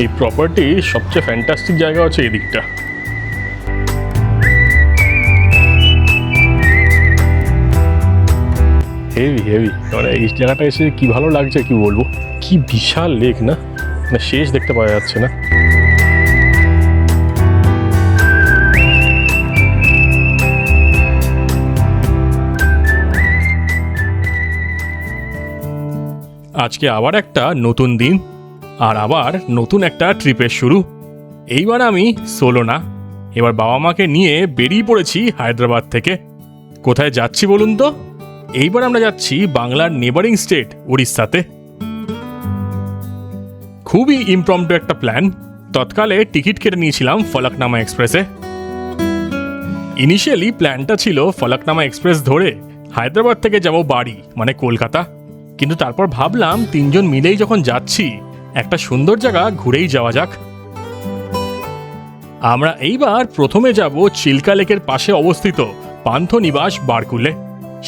এই প্রপার্টির সবচেয়ে ফ্যান্টাস্টিক জায়গা হচ্ছে এই দিকটা। হেভি হেভি, মানে এই জায়গাটা এসে কি ভালো লাগছে কি বলবো। কি বিশাল লেক না, মানে শেষ দেখতে পাওয়া যাচ্ছে না। আজকে আবার একটা নতুন দিন, আর আবার নতুন একটা ট্রিপের শুরু। এইবার আমি সোলো না, এবার বাবা মাকে নিয়ে বেরিয়ে পড়েছি হায়দ্রাবাদ থেকে। কোথায় যাচ্ছি বলুন তো? এইবার আমরা যাচ্ছি বাংলার নেবারিং স্টেট উড়িষ্যাতে। খুবই ইমপ্রম্পটু একটা প্ল্যান। তৎকালে টিকিট কেটে নিয়েছিলাম ফলকনামা এক্সপ্রেসে। ইনিশিয়ালি প্ল্যানটা ছিল ফলকনামা এক্সপ্রেস ধরে হায়দ্রাবাদ থেকে যাব বাড়ি, মানে কলকাতা। কিন্তু তারপর ভাবলাম তিনজন মিলেই যখন যাচ্ছি, একটা সুন্দর জায়গা ঘুরেই যাওয়া যাক। আমরা এইবার প্রথমে যাব চিল্কা লেকের পাশে অবস্থিত পান্থনিবাস বারকুলে।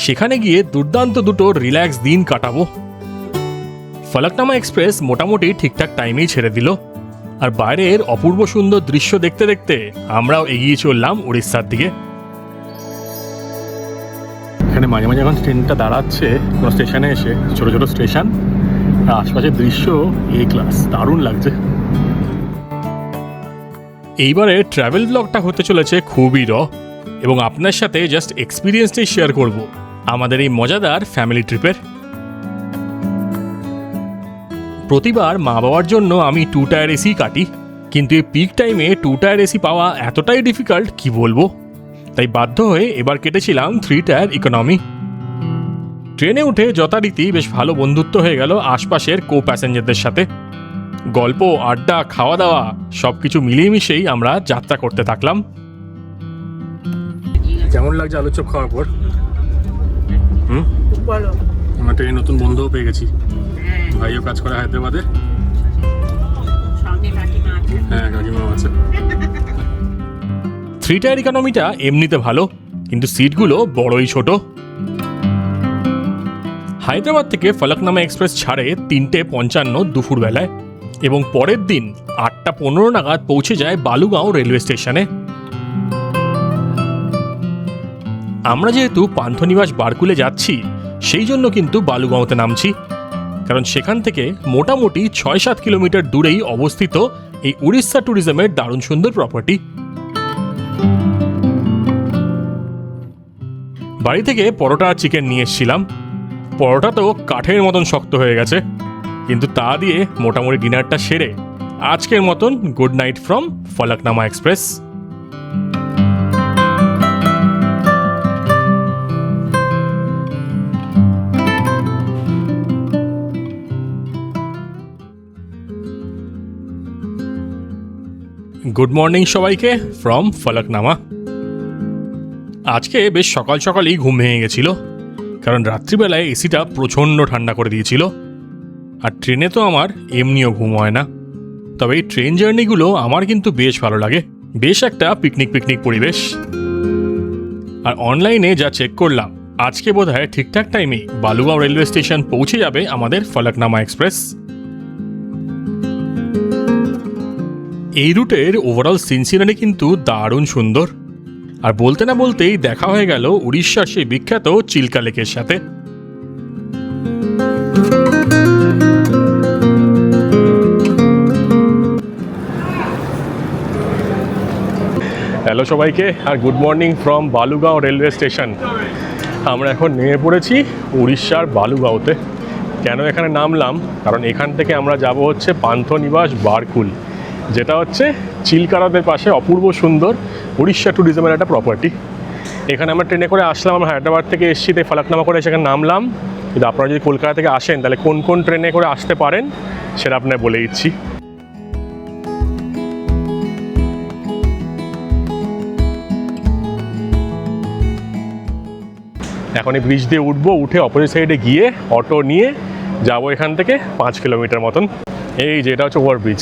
সেখানে গিয়ে দুর্দান্ত দুটো রিল্যাক্স দিন কাটাবো। ফলকনামা এক্সপ্রেস মোটামুটি ঠিকঠাক টাইমেই ছেড়ে দিল, আর বাইরের অপূর্ব সুন্দর দৃশ্য দেখতে দেখতে আমরাও এগিয়ে চললাম উড়িষ্যার দিকে। এখানে মাঝে মাঝে এখন ট্রেনটা দাঁড়াচ্ছে কোনো স্টেশনে এসে, ছোট ছোট স্টেশন, আর আশপাশের দৃশ্য এ ক্লাস, দারুণ লাগছে। এইবারে ট্রাভেল ব্লগটা হতে চলেছে খুবই এবং আপনার সাথে জাস্ট এক্সপিরিয়েন্সটাই শেয়ার করব আমাদের এই মজাদার ফ্যামিলি ট্রিপের। প্রতিবার মা বাবার জন্য আমি 2 টায়ার এসি কাটি, কিন্তু এই পিক টাইমে 2 টায়ার এসি পাওয়া এতটাই ডিফিকাল্ট কি বলবো। তাই বাধ্য হয়ে এবার কেটেছিলাম 3 টায়ার ইকোনমি। ট্রেনে উঠে যথারীতি বেশ ভালো বন্ধুত্ব হয়ে গেল আশপাশের কো প্যাসেঞ্জারদের সাথে। গল্প, আড্ডা, খাওয়া দাওয়া সবকিছু মিলিয়ে মিশেই আমরা যাত্রা করতে থাকলাম। কেমন লাগছে আলুর চপ খাওয়ার পর? আমরা ট্রেনে নতুন বন্ধুও পেয়ে গেছি। ভাইও কাজ করে হায়দ্রাবাদে। হ্যাঁ, কাকিমাও আছে। 3 টায়ার ইকোনমিটা এমনিতে ভালো, কিন্তু সিটগুলো বড়ই ছোট। হায়দ্রাবাদ থেকে ফলকনামা এক্সপ্রেস ছাড়ে 3:55 দুপুরবেলায়, এবং পরের দিন 8:15 নাগাদ পৌঁছে যায় বালুগাঁও রেলওয়ে স্টেশনে। আমরা যেহেতু পান্থনিবাস বারকুলে যাচ্ছি, সেই জন্য কিন্তু বালুগাঁওতে নামছি, কারণ সেখান থেকে মোটামুটি 6-7 কিলোমিটার দূরেই অবস্থিত এই উড়িষ্যা ট্যুরিজমের দারুণ সুন্দর প্রপার্টি। বাড়ি থেকে পরোটা আর চিকেন নিয়ে এসেছিলাম। পরোটা তো কাঠের মতন শক্ত হয়ে গেছে, কিন্তু তা দিয়ে মোটামুটি ডিনারটা সেরে আজকের মতন good night from Falaknuma express. Good morning সবাইকে ফ্রম ফলকনামা। আজকে বেশ সকাল সকালই ঘুম ভেঙে গেছিল, কারণ রাত্রিবেলায় এসিটা প্রচণ্ড ঠান্ডা করে দিয়েছিল। আর ট্রেনে তো আমার এমনিও ঘুম হয় না, তবে এই ট্রেন জার্নিগুলো আমার কিন্তু বেশ ভালো লাগে। বেশ একটা পিকনিক পিকনিক পরিবেশ। আর অনলাইনে যা চেক করলাম, আজকে বোধহয় ঠিকঠাক টাইমেই বালুগাঁও রেলওয়ে স্টেশন পৌঁছে যাবে আমাদের ফলকনামা এক্সপ্রেস। এই রুটের ওভারঅল সিনসিনারি কিন্তু দারুণ সুন্দর। আর বলতে না বলতেই দেখা হয়ে গেল উড়িষ্যার সেই বিখ্যাত চিল্কা লেকের সাথে। হ্যালো সবাইকে, আর good morning from Balugaon railway station. আমরা এখন নেমে পড়েছি উড়িষ্যার বালুগাঁওতে। কেন এখানে নামলাম? কারণ এখান থেকে আমরা যাব হচ্ছে পান্থনিবাস বারকুল, যেটা হচ্ছে চিল্কারাদের পাশে অপূর্ব সুন্দর উড়িষ্যা ট্যুরিজমের একটা প্রপার্টি। এখানে আমরা ট্রেনে করে আসলাম, আমরা হায়দ্রাবাদ থেকে এসেছি, তাই ফলকনামা করে সেখানে নামলাম। কিন্তু আপনারা যদি কলকাতা থেকে আসেন, তাহলে কোন কোন ট্রেনে করে আসতে পারেন সেটা আপনার বলে দিচ্ছি। এখন এই ব্রিজ দিয়ে উঠবো, উঠে অপোজিট সাইডে গিয়ে অটো নিয়ে যাবো এখান থেকে 5 কিলোমিটার মতন। এই যে এটা হচ্ছে ওভারব্রিজ,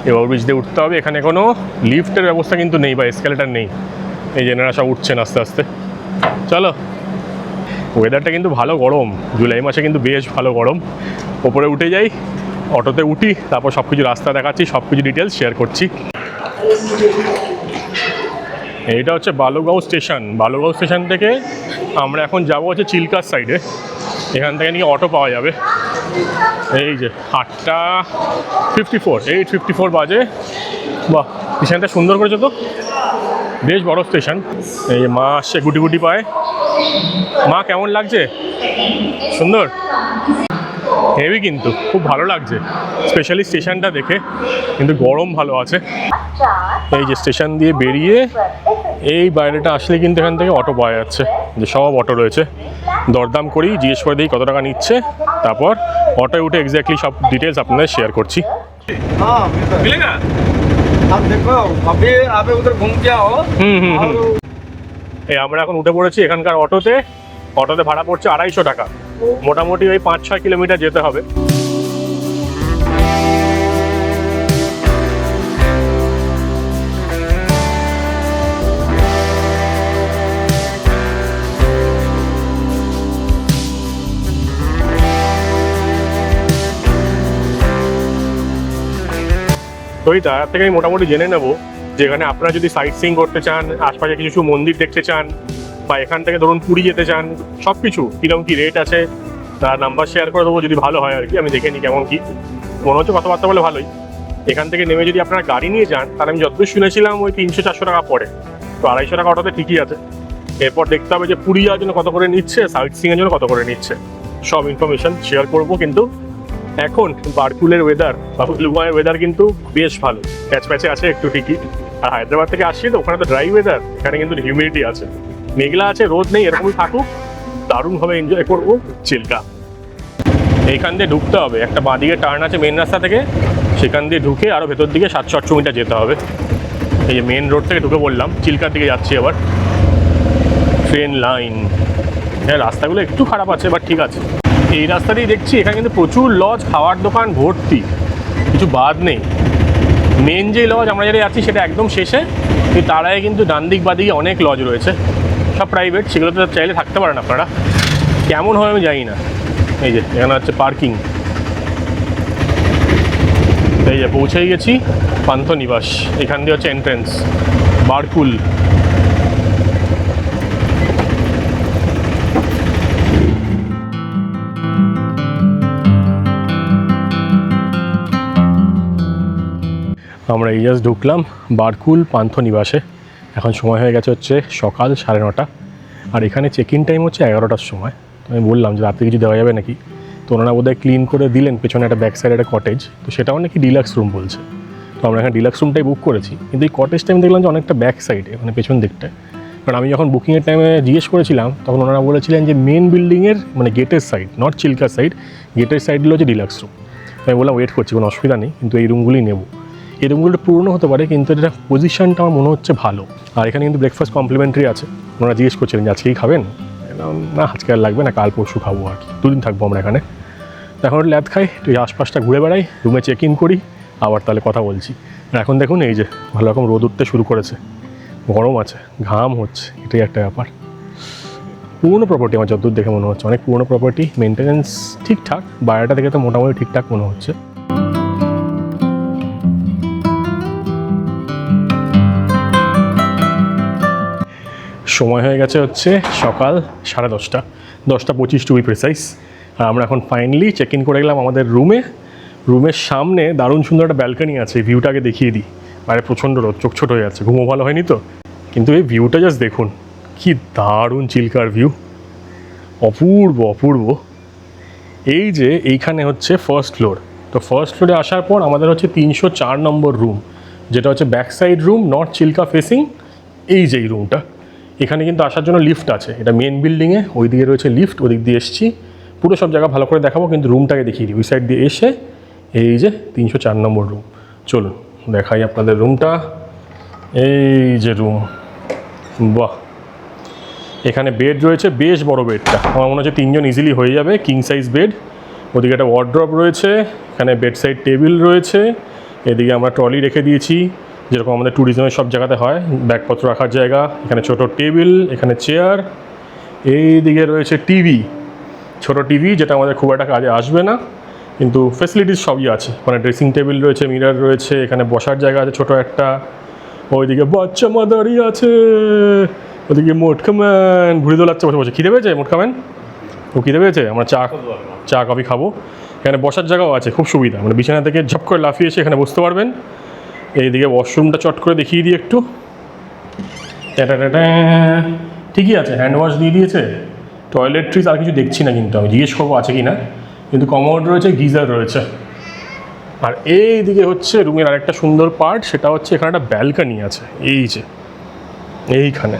এই ওভারব্রিজ দিয়ে উঠতে হবে। এখানে কোনো লিফটের ব্যবস্থা কিন্তু নেই বা এসকেলেটার নেই। এই যে এনারা সব উঠছেন আস্তে আস্তে। চলো, ওয়েদারটা কিন্তু ভালো গরম, জুলাই মাসে কিন্তু বেশ ভালো গরম। ওপরে উঠে যাই, অটোতে উঠি, তারপর সব কিছু রাস্তা দেখাচ্ছি, সব কিছু ডিটেলস শেয়ার করছি। এইটা হচ্ছে বালুগাঁও স্টেশন। বালুগাঁও স্টেশন থেকে আমরা এখন যাব হচ্ছে চিল্কার সাইডে। এখান থেকে নিয়ে অটো পাওয়া যাবে। এই যে 8:54, 8:54 বাজে। বাহ, স্টেশনটা সুন্দর করেছে তো, বেশ বড় স্টেশন। এই যে মা আসছে গুটি গুটি পায়। মা কেমন লাগছে? সুন্দর, হেভি, কিন্তু খুব ভালো লাগছে স্পেশালি স্টেশনটা দেখে। কিন্তু গরম ভালো আছে। এই যে স্টেশন দিয়ে বেরিয়ে এই বাইরেটা আসলে কিন্তু এখান থেকে অটো পাওয়া যাচ্ছে, যে সব অটো রয়েছে। দরদাম করি, জিজ্ঞেস করে দিই কত টাকা নিচ্ছে, তারপর অটোয় উঠে এক্স্যাক্টলি সব ডিটেলস আপনাদের শেয়ার করছি। এই আমরা এখন উঠে পড়েছি এখানকার অটোতে। অটোতে ভাড়া পড়ছে 250 টাকা, মোটামুটি ওই 5-6 কিলোমিটার যেতে হবে। তো এই তার থেকে আমি মোটামুটি জেনে নেবো যেখানে আপনারা যদি সাইট সিইং করতে চান, আশপাশে কিছু মন্দির দেখতে চান, বা এখান থেকে ধরুন পুরী যেতে চান, সব কিছু কীরকম কী রেট আছে তার নাম্বার শেয়ার করে দেবো যদি ভালো হয় আর কি। আমি দেখে নিই কেমন কী, মনে হচ্ছে কথাবার্তা বলে ভালোই। এখান থেকে নেমে যদি আপনারা গাড়ি নিয়ে যান, তাহলে আমি যতদূর শুনেছিলাম ওই 300-400 টাকা পড়ে। তো 250 টাকা অটোতে ঠিকই আছে। এরপর দেখতে হবে যে পুরী যাওয়ার জন্য কত করে নিচ্ছে, সাইট সিইংয়ের জন্য কত করে নিচ্ছে, সব ইনফরমেশন শেয়ার করবো। কিন্তু এখন বারকুলের ওয়েদার বা বালুগাঁওয়ের ওয়েদার কিন্তু বেশ ভালো, প্যাচপ্যাচে আছে একটু ঠিকই। আর হায়দ্রাবাদ থেকে আসছি তো, ওখানে তো ড্রাই ওয়েদার, এখানে কিন্তু হিউমিডিটি আছে, মেঘলা আছে, রোদ নেই, এরকমই থাকুক, দারুণভাবে এনজয় করবো চিল্কা। এইখান দিয়ে ঢুকতে হবে, একটা বাঁদিকে টার্ন আছে মেন রাস্তা থেকে, সেখান দিয়ে ঢুকে আরও ভেতর দিকে 700-800 মিটার যেতে হবে। এই যে মেন রোড থেকে ঢুকে পড়লাম, চিল্কার দিকে যাচ্ছি এবার। ট্রেন লাইন, হ্যাঁ রাস্তাগুলো একটু খারাপ আছে বাট ঠিক আছে। এই রাস্তাতেই দেখছি এখানে কিন্তু প্রচুর লজ, খাওয়ার দোকান ভর্তি, কিছু বাদ নেই। মেন যে লজ আমরা যেটা যাচ্ছি সেটা একদম শেষে, কিন্তু তার আগে কিন্তু ডান দিক বাদিকে অনেক লজ রয়েছে, সব প্রাইভেট, সেগুলোতে চাইলে থাকতে পারেন আপনারা। কেমন হয় আমি জানি না। এই যে এখানে হচ্ছে পার্কিং। এই যে পৌঁছেই গেছি পান্থনিবাস, এখান দিয়ে হচ্ছে এন্ট্রেন্স বারকুল। আমরা এই জাস্ট ঢুকলাম বারকুল পান্থনিবাসে। এখন সময় হয়ে গেছে হচ্ছে সকাল 9:30, আর এখানে চেক ইন টাইম হচ্ছে 11টার সময়। তো আমি বললাম যে রাত্রে কিছু দেওয়া যাবে নাকি, তো ওনারা বোধহয় ক্লিন করে দিলেন পেছনে একটা ব্যাক সাইডে একটা কটেজ, তো সেটাও নাকি ডিলাক্স রুম বলছে। তো আমরা এখানে ডিলাক্স রুমটাই বুক করেছি, কিন্তু এই কটেজটা আমি দেখলাম যে অনেকটা ব্যাক সাইডে, মানে পেছন দিকটায়। কারণ আমি যখন বুকিংয়ের টাইমে জিজ্ঞেস করেছিলাম তখন ওনারা বলেছিলেন যে মেন বিল্ডিংয়ের মানে গেটের সাইড, নট চিল্কার সাইড, গেটের সাইডগুলো হচ্ছে ডিলাক্স রুম। তো আমি বললাম ওয়েট করছি, কোনো অসুবিধা নেই, কিন্তু এই রুমগুলোই নেবো। এই রুমগুলো পুরনো হতে পারে, কিন্তু এটা পজিশনটা আমার মনে হচ্ছে ভালো। আর এখানে কিন্তু ব্রেকফাস্ট কমপ্লিমেন্টারি আছে। ওনারা জিজ্ঞেস করছিলেন যে আজকেই খাবেন, না আজকে আর লাগবে না, কাল পরশু খাবো আর কি, 2 দিন থাকবো আমরা এখানে। তো এখন ল্যাব খাই, একটু আশপাশটা ঘুরে বেড়াই, রুমে চেক ইন করি, আবার তাহলে কথা বলছি। আর এখন দেখুন এই যে ভালো রকম রোদ উঠতে শুরু করেছে, গরম আছে, ঘাম হচ্ছে, এটাই একটা ব্যাপার। পুরনো প্রপার্টি আমার যতদূর দেখে মনে হচ্ছে, অনেক পুরনো প্রপার্টি, মেনটেন্যান্স ঠিকঠাক, বাইরেটা থেকে তো মোটামুটি ঠিকঠাক মনে হচ্ছে। সময় হয়ে গেছে হচ্ছে সকাল 10:30, 10:25 টু বি প্রিসাইজ। আর আমরা এখন ফাইনালি চেক ইন করে গেলাম আমাদের রুমে। রুমের সামনে দারুণ সুন্দর একটা ব্যালকনি আছে, ভিউটাকে দেখিয়ে দিই। বাইরে প্রচণ্ড রোদ, চোখ ছোট হয়ে যাচ্ছে, ঘুমও ভালো হয়নি তো, কিন্তু এই ভিউটা জাস্ট দেখুন, কি দারুণ চিল্কার ভিউ, অপূর্ব অপূর্ব। এই যে এইখানে হচ্ছে ফার্স্ট ফ্লোর, তো ফার্স্ট ফ্লোরে আসার পর আমাদের হচ্ছে 304 নম্বর রুম, যেটা হচ্ছে back side room, not Chilka facing. এই যে এই রুমটা, এখানে কিন্তু আসার জন্য লিফট আছে, এটা মেন বিল্ডিংয়ে, ওই দিকে রয়েছে লিফট, ওদিক দিয়ে এসেছি। পুরো সব জায়গা ভালো করে দেখাবো, কিন্তু রুমটাকে দেখিয়ে দিই। ওই সাইড দিয়ে এসে এই যে 304 নম্বর রুম, চলুন দেখাই আপনাদের রুমটা। এই যে রুম, বাহ, এখানে বেড রয়েছে, বেশ বড় বেডটা, আমার মনে হচ্ছে 3 জন ইজিলি হয়ে যাবে, কিং সাইজ বেড। ওদিকে একটা ওয়ার্ড্রপ রয়েছে, এখানে বেড সাইড টেবিল রয়েছে, এদিকে আমরা ট্রলি রেখে দিয়েছি, যেরকম আমাদের ট্যুরিজমের সব জায়গাতে হয়, ব্যাগপত্র রাখার জায়গা। এখানে ছোট টেবিল, এখানে চেয়ার, এই দিকে রয়েছে টিভি, ছোট টিভি, যেটা আমাদের খুব একটা কাজে আসবে না। কিন্তু ফেসিলিটিস সবই আছে, মানে ড্রেসিং টেবিল রয়েছে, মিরার রয়েছে, এখানে বসার জায়গা আছে ছোটো একটা, ওইদিকে বাচ্চা মা দাঁড়িয়ে আছে, ওদিকে মোটকা ম্যান ঘুরে দোলাচ্ছে বসে বসে। খিদে পেয়েছে মোটকা ম্যান? ও খিদে পেয়েছে? আমরা চা কফি খাবো। এখানে বসার জায়গাও আছে, খুব সুবিধা, মানে বিছানা থেকে ঝপ করে লাফিয়ে এসে এখানে বসতে পারবেন। এইদিকে ওয়াশরুমটা চট করে দেখিয়ে দিই একটু। ঠিকই আছে, হ্যান্ড ওয়াশ দিয়ে দিয়েছে, টয়লেট্রিজ আর কিছু দেখছি না, কিন্তু আমি জিজ্ঞেস করবো আছে কি না। কিন্তু কমোড রয়েছে, গিজার রয়েছে। আর এই দিকে হচ্ছে রুমের আরেকটা সুন্দর পার্ট, সেটা হচ্ছে এখানে একটা ব্যালকানি আছে, এই যে এইখানে।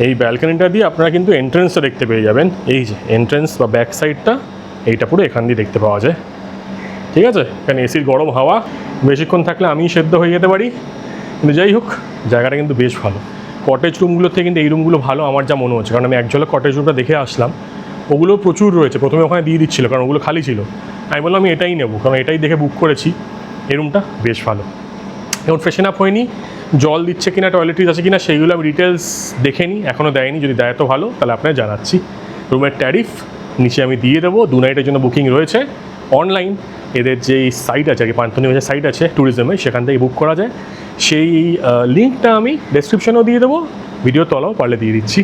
এই ব্যালকানিটা দিয়ে আপনারা কিন্তু এন্ট্রেন্সটা দেখতে পেয়ে যাবেন। এই যে এন্ট্রেন্স বা ব্যাক সাইডটা, এইটা পুরো এখান দিয়ে দেখতে পাওয়া যায়। ঠিক আছে, এখানে এসির গরম হাওয়া, বেশিক্ষণ থাকলে আমিই সেদ্ধ হয়ে যেতে পারি, কিন্তু যাই হোক জায়গাটা কিন্তু বেশ ভালো। কটেজ রুমগুলোর থেকে কিন্তু এই রুমগুলো ভালো আমার যা মনে হচ্ছে, কারণ আমি একজনের কটেজ রুমটা দেখে আসলাম, ওগুলো প্রচুর রয়েছে। প্রথমে ওখানে দিয়ে দিচ্ছিলো কারণ ওগুলো খালি ছিল, আমি বললাম আমি এটাই নেবো, কারণ এটাই দেখে বুক করেছি। এই রুমটা বেশ ভালো। এখন ফ্রেশন আপ হয়নি, জল দিচ্ছে কিনা, টয়লেট্রিজ আছে কিনা সেইগুলো আমি ডিটেলস দেখে নিই, এখনও দেয়নি, যদি দেয় তো ভালো, তাহলে আপনাকে জানাচ্ছি। রুমের ট্যারিফ নিচে আমি দিয়ে দেবো, 2 নাইটের জন্য বুকিং রয়েছে অনলাইন। এদের যেই সাইট আছে আর কি, পান্থনিবাসের সাইট আছে ট্যুরিজমের, সেখান থেকে বুক করা যায়। সেই লিঙ্কটা আমি ডেসক্রিপশনেও দিয়ে দেবো, ভিডিও তলাও পারলে দিয়ে দিচ্ছি।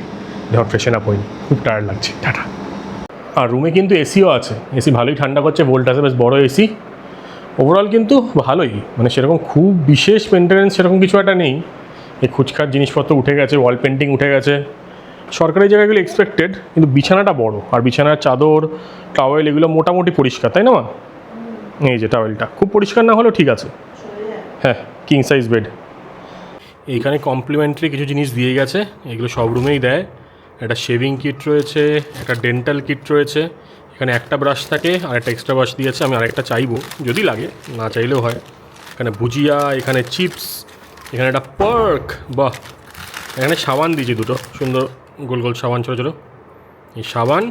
যখন ফ্রেশন আপ হয়নি, খুব টায়ার্ড লাগছে, টাটা। আর রুমে কিন্তু এসিও আছে, এসি ভালোই ঠান্ডা করছে, ভোল্টাসে বেশ বড় এসি। ওভারঅল কিন্তু ভালোই, মানে সেরকম খুব বিশেষ মেনটেন্যান্স সেরকম কিছু একটা নেই। এই খুচখাট জিনিসপত্র উঠে গেছে, ওয়াল পেন্টিং উঠে গেছে, সরকারি জায়গাগুলো এক্সপেক্টেড, কিন্তু বিছানাটা বড়, আর বিছানার চাদর টাওয়েল এগুলো মোটামুটি পরিষ্কার, তাই না মা? এই যে টাওয়েলটা খুব পরিষ্কার না হলেও ঠিক আছে। হ্যাঁ, কিং সাইজ বেড। এইখানে কমপ্লিমেন্টারি কিছু জিনিস দিয়ে গেছে, এগুলো সব রুমেই দেয়। একটা শেভিং কিট রয়েছে, একটা ডেন্টাল কিট রয়েছে, এখানে একটা ব্রাশ থাকে আর একটা এক্সট্রা ব্রাশ দিয়েছে, আমি আরেকটা চাইবো যদি লাগে, না চাইলেও হয়। এখানে ভুজিয়া, এখানে চিপস, এখানে একটা পার্ক, বাহ। এখানে সাবান দিয়েছি দুটো, সুন্দর গোল গোল সাবান, ছোটো ছোটো। এই সাবান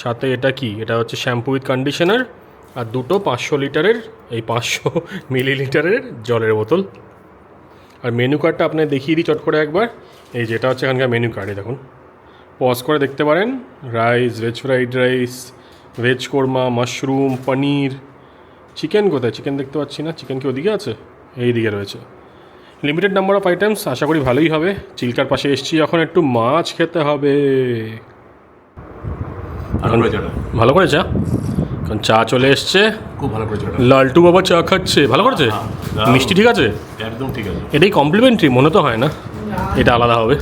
সাথে এটা কি, এটা হচ্ছে শ্যাম্পু উইথ কন্ডিশনার, আর দুটো 500 লিটারের, এই 500 মিলিলিটারের জলের বোতল। আর মেনু কার্ডটা আপনাকে দেখিয়ে দিই চট করে একবার। এই যেটা হচ্ছে এখানকার মেনু কার্ডে দেখুন, পজ করে দেখতে পারেন। Rice, veg fried rice, veg korma, mushroom, paneer. Chicken কোথায়? চিকেন দেখতে পাচ্ছি না, চিকেন কি ওদিকে আছে? এই দিকে রয়েছে। লিমিটেড নাম্বার অফ আইটেমস, আশা করি ভালোই হবে। চিল্কার পাশে এসছি এখন, একটু মাছ খেতে হবে। ভালো করে চা, কারণ চা চলে এসছে, খুব ভালো করেছে। লালটু বাবা চা খাচ্ছে, ভালো করেছে। মিষ্টি ঠিক আছে, একদম ঠিক আছে। এটাই কমপ্লিমেন্টারি মনে তো হয় না, এটা আলাদা হবে।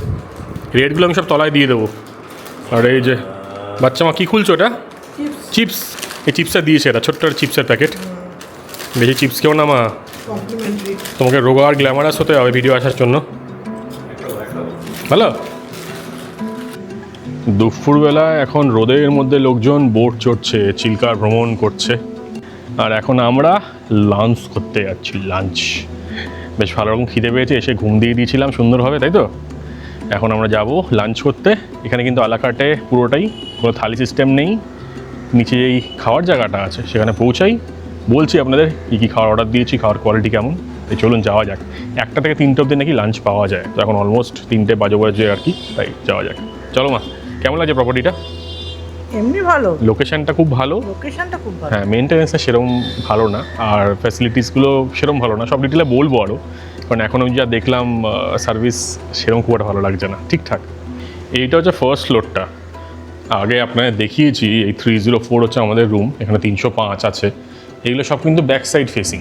রেটগুলো আমি সব তলায় দিয়ে দেবো। আর এই যে বাচ্চা মা কী খুলছো ওটা? চিপস। এই চিপসটা দিয়েছে, এটা ছোট্ট চিপসের প্যাকেট। বেশি চিপস কেউ না মা, তোমাকে রোগা আর গ্ল্যামারাস হতে হবে ভিডিও আসার জন্য। ভালো। দুপুরবেলা এখন রোদের মধ্যে লোকজন বোট চড়ছে, চিল্কার ভ্রমণ করছে, আর এখন আমরা লাঞ্চ করতে যাচ্ছি। লাঞ্চ বেশ ভালো রকম খিদে পেয়েছে, এসে ঘুম দিয়ে দিয়েছিলাম সুন্দরভাবে, তাই তো। এখন আমরা যাব লাঞ্চ করতে। এখানে কিন্তু আলাকাটে পুরোটাই, কোনো থালি সিস্টেম নেই। নিচে যেই খাওয়ার জায়গাটা আছে সেখানে পৌঁছাই, বলছি আপনাদের কী কী খাওয়ার অর্ডার দিয়েছি, খাওয়ার কোয়ালিটি কেমন। এই চলুন যাওয়া যাক। 1টা থেকে 3টে অবধি নাকি লাঞ্চ পাওয়া যায়, তো এখন অলমোস্ট 3টে বাজে আর কি, তাই যাওয়া যাক। চলো মা, কেমন লাগছে প্রপার্টিটা? এমনি ভালো, লোকেশনটা খুব ভালো, লোকেশনটা খুব ভালো। হ্যাঁ, মেনটেন্যান্সটা সেরকম ভালো না, আর ফ্যাসিলিটিসগুলো সেরকম ভালো না। সব ডিটেলে বলবো আরও, কারণ এখন আমি যা দেখলাম সার্ভিস সেরকম খুব একটা ভালো লাগছে না, ঠিকঠাক। এইটা হচ্ছে ফার্স্ট ফ্লোরটা, আগে আপনাকে দেখিয়েছি। এই 304 হচ্ছে আমাদের রুম, এখানে 305 আছে। এগুলো সব কিন্তু ব্যাক সাইড ফেসিং,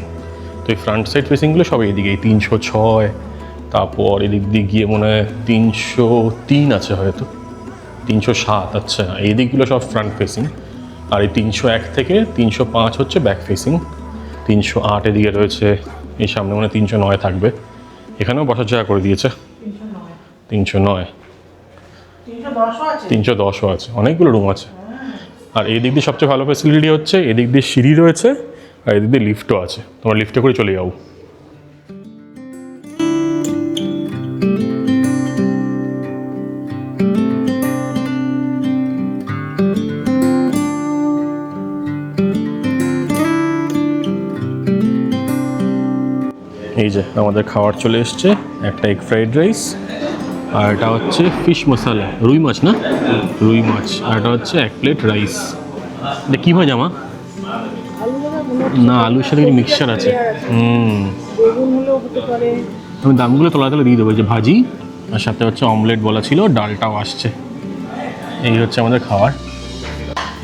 তো এই ফ্রন্ট সাইড ফেসিংগুলো সব এইদিকে। এই 306, তারপর এদিক দিয়ে গিয়ে মনে হয় 303 আছে, হয়তো 307। আচ্ছা, এই দিকগুলো সব ফ্রন্ট ফেসিং, আর এই 301 থেকে 305 হচ্ছে ব্যাক ফেসিং। 308 এদিকে রয়েছে, এই সামনে মনে হয় 309 থাকবে। এখানেও বসার জায়গা করে দিয়েছে। 309, 310ও আছে, অনেকগুলো রুম আছে। আর এই দিক দিয়ে সবচেয়ে ভালো ফেসিলিটি হচ্ছে এদিক দিয়ে সিঁড়ি রয়েছে, আর এদিক দিয়ে লিফটও আছে, তোমরা লিফটে করে চলে যাও। এই যে আমাদের খাবার চলে এসছে, একটা এগ ফ্রাইড রাইস, আর এটা হচ্ছে ফিশ মশলা, রুই মাছ না, রুই মাছ, আর এটা হচ্ছে 1 প্লেট রাইস। এটা কী হয় জামা? আলু না, আলুর সাথে কিছু মিক্সচার আছে। বেগুন হলেও হতে পারে। আমি দামগুলো তোলা দিয়ে দেবো, যে ভাজি আর সাথে হচ্ছে অমলেট বলা ছিল, ডালটাও আসছে। এই হচ্ছে আমাদের খাবার।